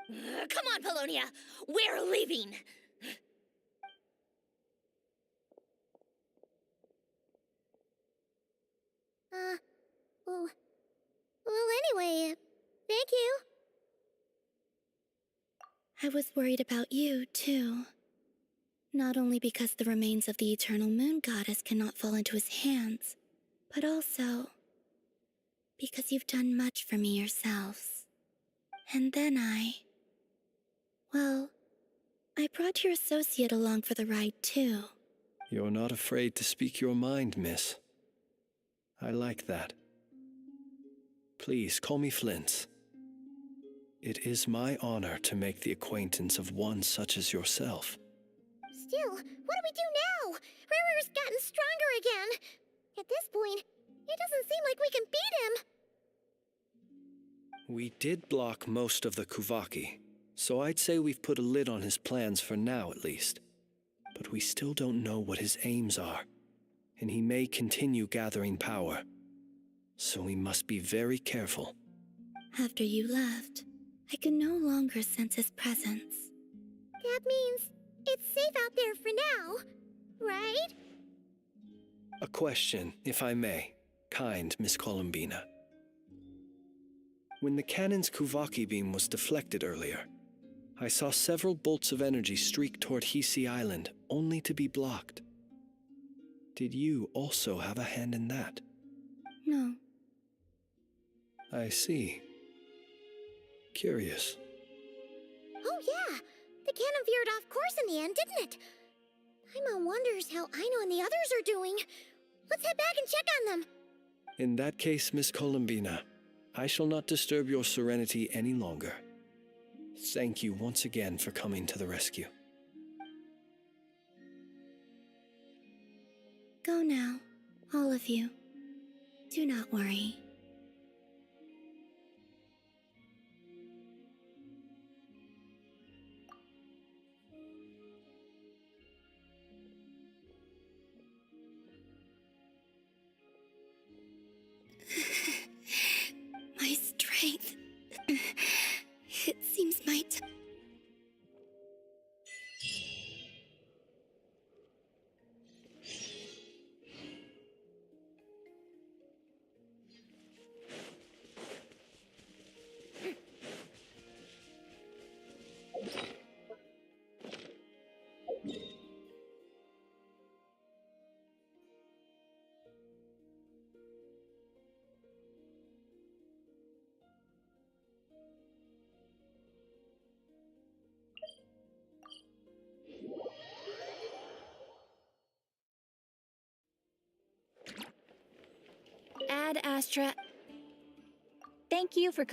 Come on, Polonia! We're leaving! Well, anyway, thank you. I was worried about you, too. Not only because the remains of the eternal moon goddess cannot fall into his hands, but also because you've done much for me yourselves. And then well, I brought your associate along for the ride, too. You're not afraid to speak your mind, miss. I like that. Please call me Flint. It is my honor to make the acquaintance of one such as yourself. Still, what do we do now? Rurer's gotten stronger again. At this point, it doesn't seem like we can beat him. We did block most of the Kuvaki, so I'd say we've put a lid on his plans for now at least. But we still don't know what his aims are, and he may continue gathering power. So we must be very careful. After you left, I could no longer sense his presence. That means it's safe out there for now, right? A question, if I may, kind Miss Columbina. When the cannon's Kuvaki beam was deflected earlier, I saw several bolts of energy streak toward Hisi Island, only to be blocked. Did you also have a hand in that? No. I see. Curious. Oh yeah, the cannon veered off course in the end, didn't it? Paimon wonders how Aino and the others are doing. Let's head back and check on them. In that case, Miss Columbina, I shall not disturb your serenity any longer. Thank you once again for coming to the rescue. Go now, all of you. Do not worry. My strength. It seems my Ad Astra. Thank you for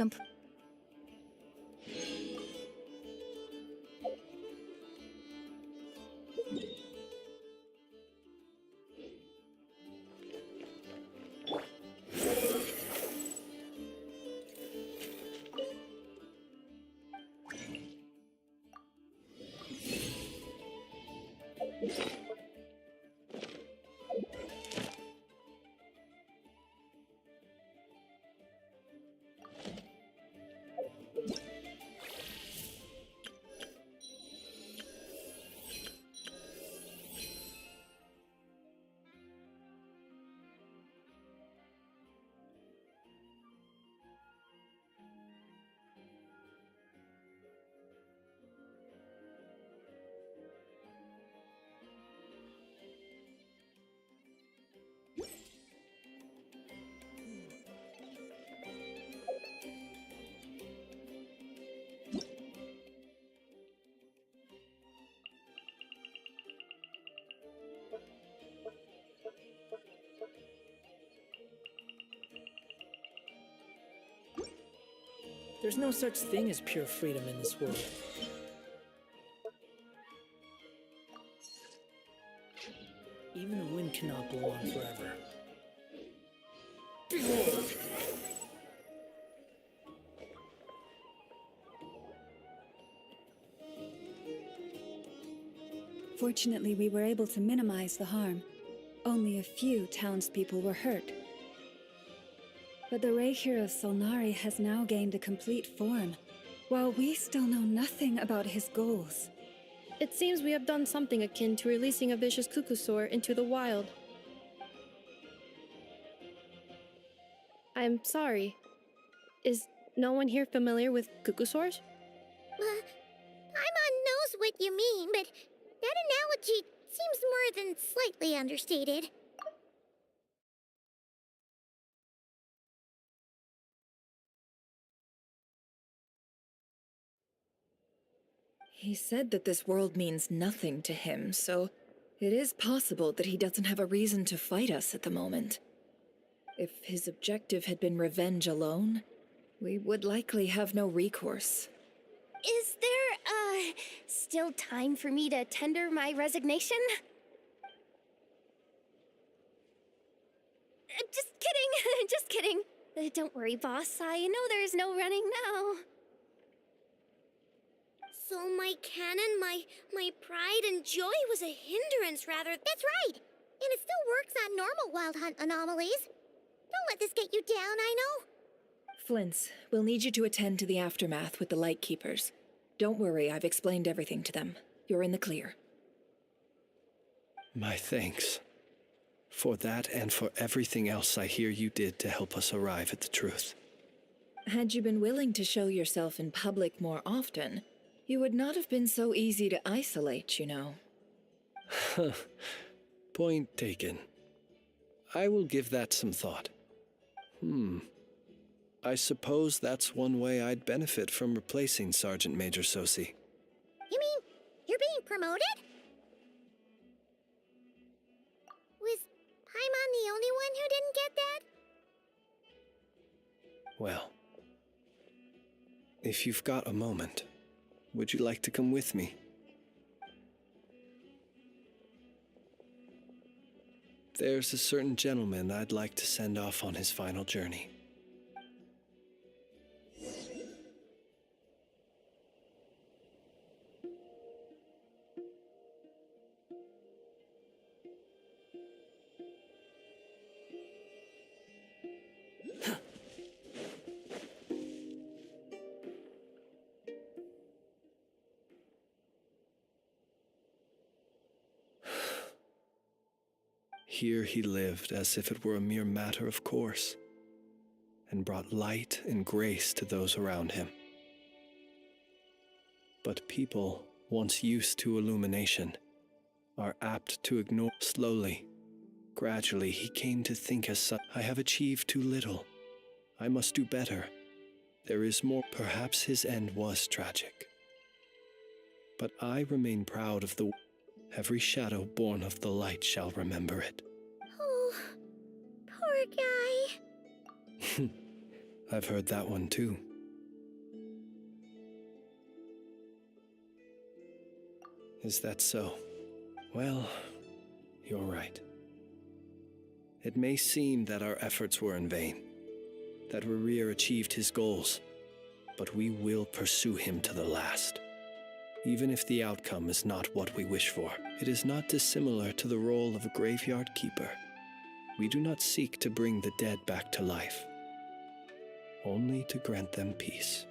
There's no such thing as pure freedom in this world. Even the wind cannot blow on forever. Fortunately, we were able to minimize the harm. Only a few townspeople were hurt. But the Reikir of Solnari has now gained a complete form, while we still know nothing about his goals. It seems we have done something akin to releasing a vicious cuckoosaur into the wild. I'm sorry. Is no one here familiar with cuckoosaurs? Paimon knows what you mean, but that analogy seems more than slightly understated. He said that this world means nothing to him, so it is possible that he doesn't have a reason to fight us at the moment. If his objective had been revenge alone, we would likely have no recourse. Is there, still time for me to tender my resignation? Just kidding, just kidding. Don't worry, boss. I know there's no running now. So my canon, my pride and joy was a hindrance rather. That's right! And it still works on normal wild hunt anomalies. Don't let this get you down, I know. Flint's, we'll need you to attend to the aftermath with the Lightkeepers. Don't worry, I've explained everything to them. You're in the clear. My thanks. For that and for everything else I hear you did to help us arrive at the truth. Had you been willing to show yourself in public more often, you would not have been so easy to isolate, you know. Point taken. I will give that some thought. I suppose that's one way I'd benefit from replacing Sergeant Major Sosi. You mean you're being promoted? Was Paimon the only one who didn't get that? Well, if you've got a moment, would you like to come with me? There's a certain gentleman I'd like to send off on his final journey. Here he lived as if it were a mere matter of course, and brought light and grace to those around him. But people, once used to illumination, are apt to ignore. Slowly, gradually, he came to think as such, I have achieved too little. I must do better. There is more. Perhaps his end was tragic. But I remain proud of the. Every shadow born of the light shall remember it. Oh, poor guy. I've heard that one too. Is that so? Well, you're right. It may seem that our efforts were in vain, that Rerir achieved his goals, but we will pursue him to the last. Even if the outcome is not what we wish for, it is not dissimilar to the role of a graveyard keeper. We do not seek to bring the dead back to life, only to grant them peace.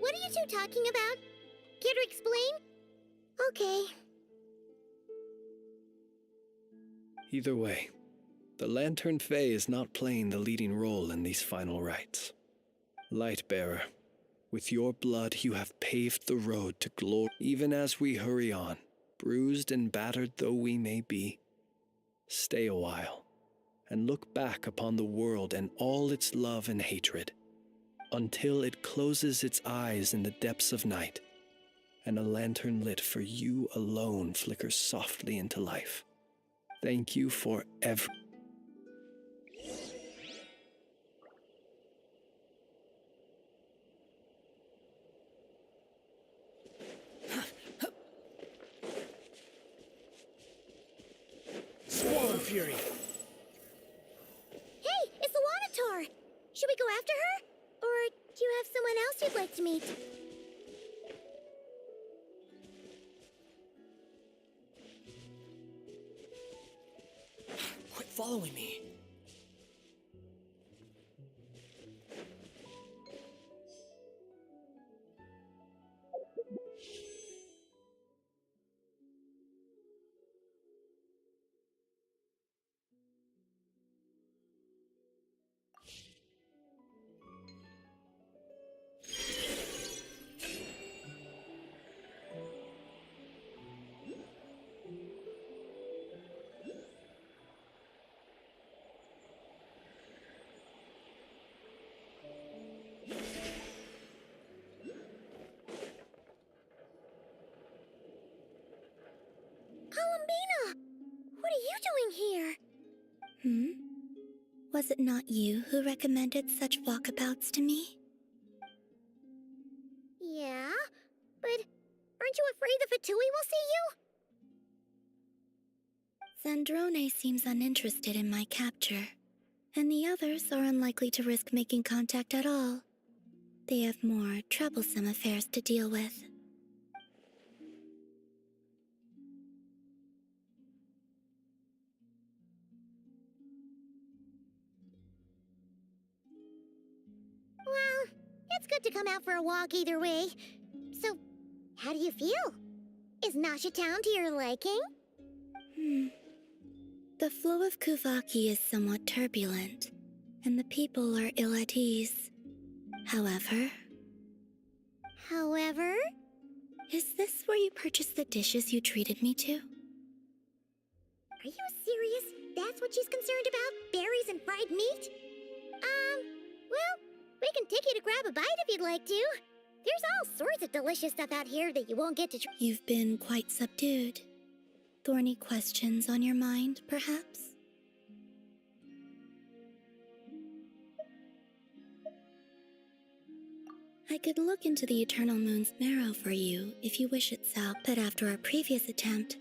What are you two talking about? Care to explain? Okay. Either way, the Lantern Fae is not playing the leading role in these final rites. Lightbearer, with your blood you have paved the road to glory. Even as we hurry on, bruised and battered though we may be, stay a while and look back upon the world and all its love and hatred, until it closes its eyes in the depths of night, and a lantern lit for you alone flickers softly into life. Thank you for every... Swallow Fury! Hey, it's the Wanator! Should we go after her? Or do you have someone else you'd like to meet? Quit following me. Columbina! What are you doing here? Was it not you who recommended such walkabouts to me? Yeah, but aren't you afraid the Fatui will see you? Zandrone seems uninterested in my capture, and the others are unlikely to risk making contact at all. They have more troublesome affairs to deal with. Well, it's good to come out for a walk either way. So, how do you feel? Is Nasha Town to your liking? The flow of Kuvaki is somewhat turbulent, and the people are ill at ease. However... Is this where you purchased the dishes you treated me to? Are you serious? That's what she's concerned about? Berries and fried meat? Well, we can take you to grab a bite if you'd like to. There's all sorts of delicious stuff out here that you won't get to try. You've been quite subdued. Thorny questions on your mind, perhaps? I could look into the Eternal Moon's marrow for you if you wish it so, but after our previous attempt,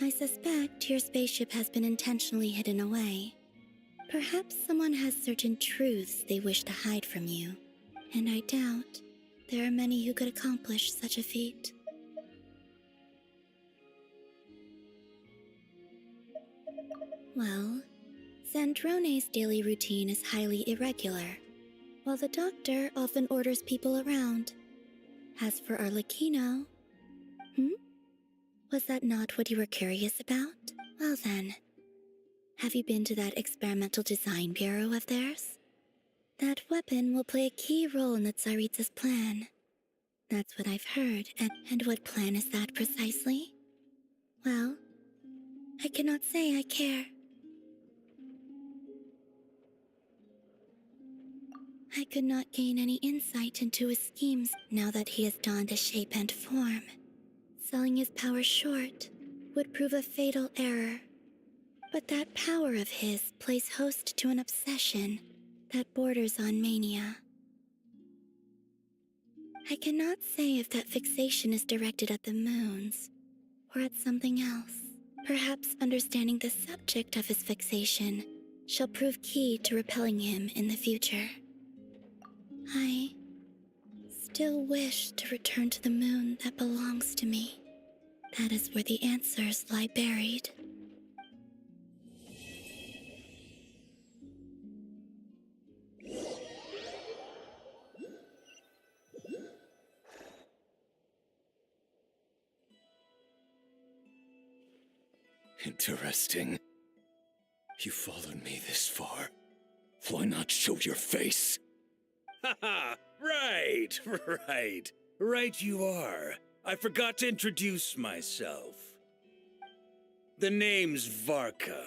I suspect your spaceship has been intentionally hidden away. Perhaps someone has certain truths they wish to hide from you, and I doubt there are many who could accomplish such a feat. Well, Zandrone's daily routine is highly irregular, while the doctor often orders people around. As for Arlecchino... Was that not what you were curious about? Well then, have you been to that experimental design bureau of theirs? That weapon will play a key role in the Tsaritsa's plan. That's what I've heard, and what plan is that precisely? Well, I cannot say I care. I could not gain any insight into his schemes now that he has donned a shape and form. selling his power short would prove a fatal error. But that power of his plays host to an obsession that borders on mania. I cannot say if that fixation is directed at the moons or at something else. Perhaps understanding the subject of his fixation shall prove key to repelling him in the future. I still wish to return to the moon that belongs to me. That is where the answers lie buried. Interesting. You followed me this far. Why not show your face? Haha! Right, right. Right you are. I forgot to introduce myself. The name's Varka,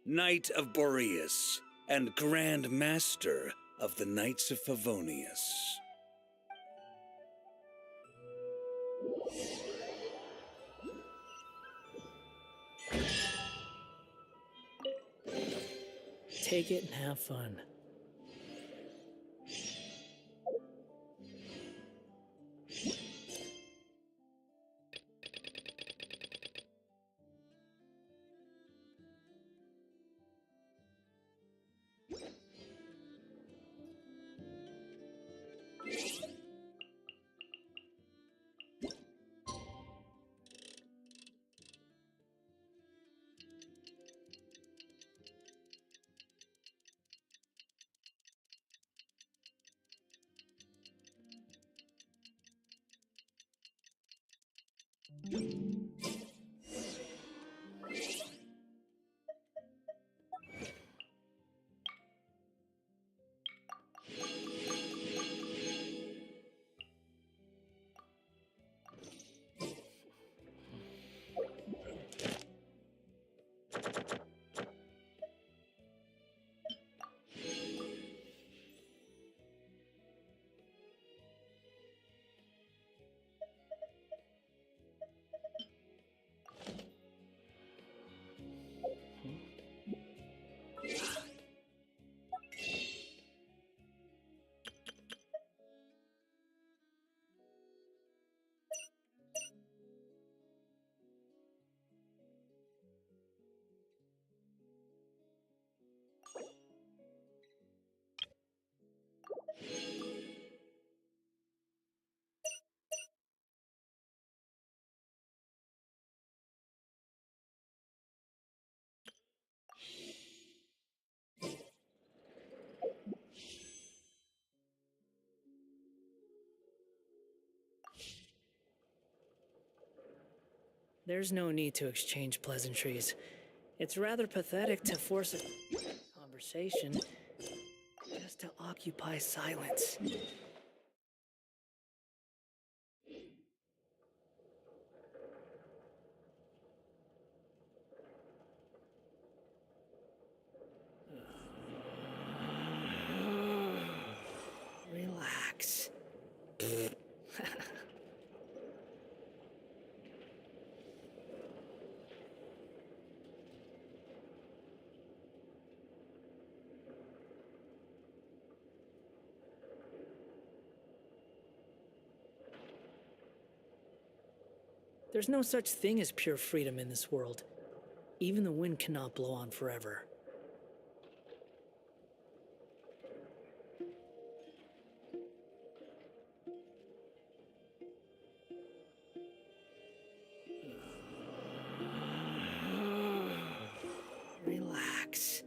Knight of Boreas, and Grand Master of the Knights of Favonius. Take it and have fun. There's no need to exchange pleasantries. It's rather pathetic to force a conversation just to occupy silence. Relax. There's no such thing as pure freedom in this world. Even the wind cannot blow on forever. Relax.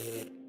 Hmm.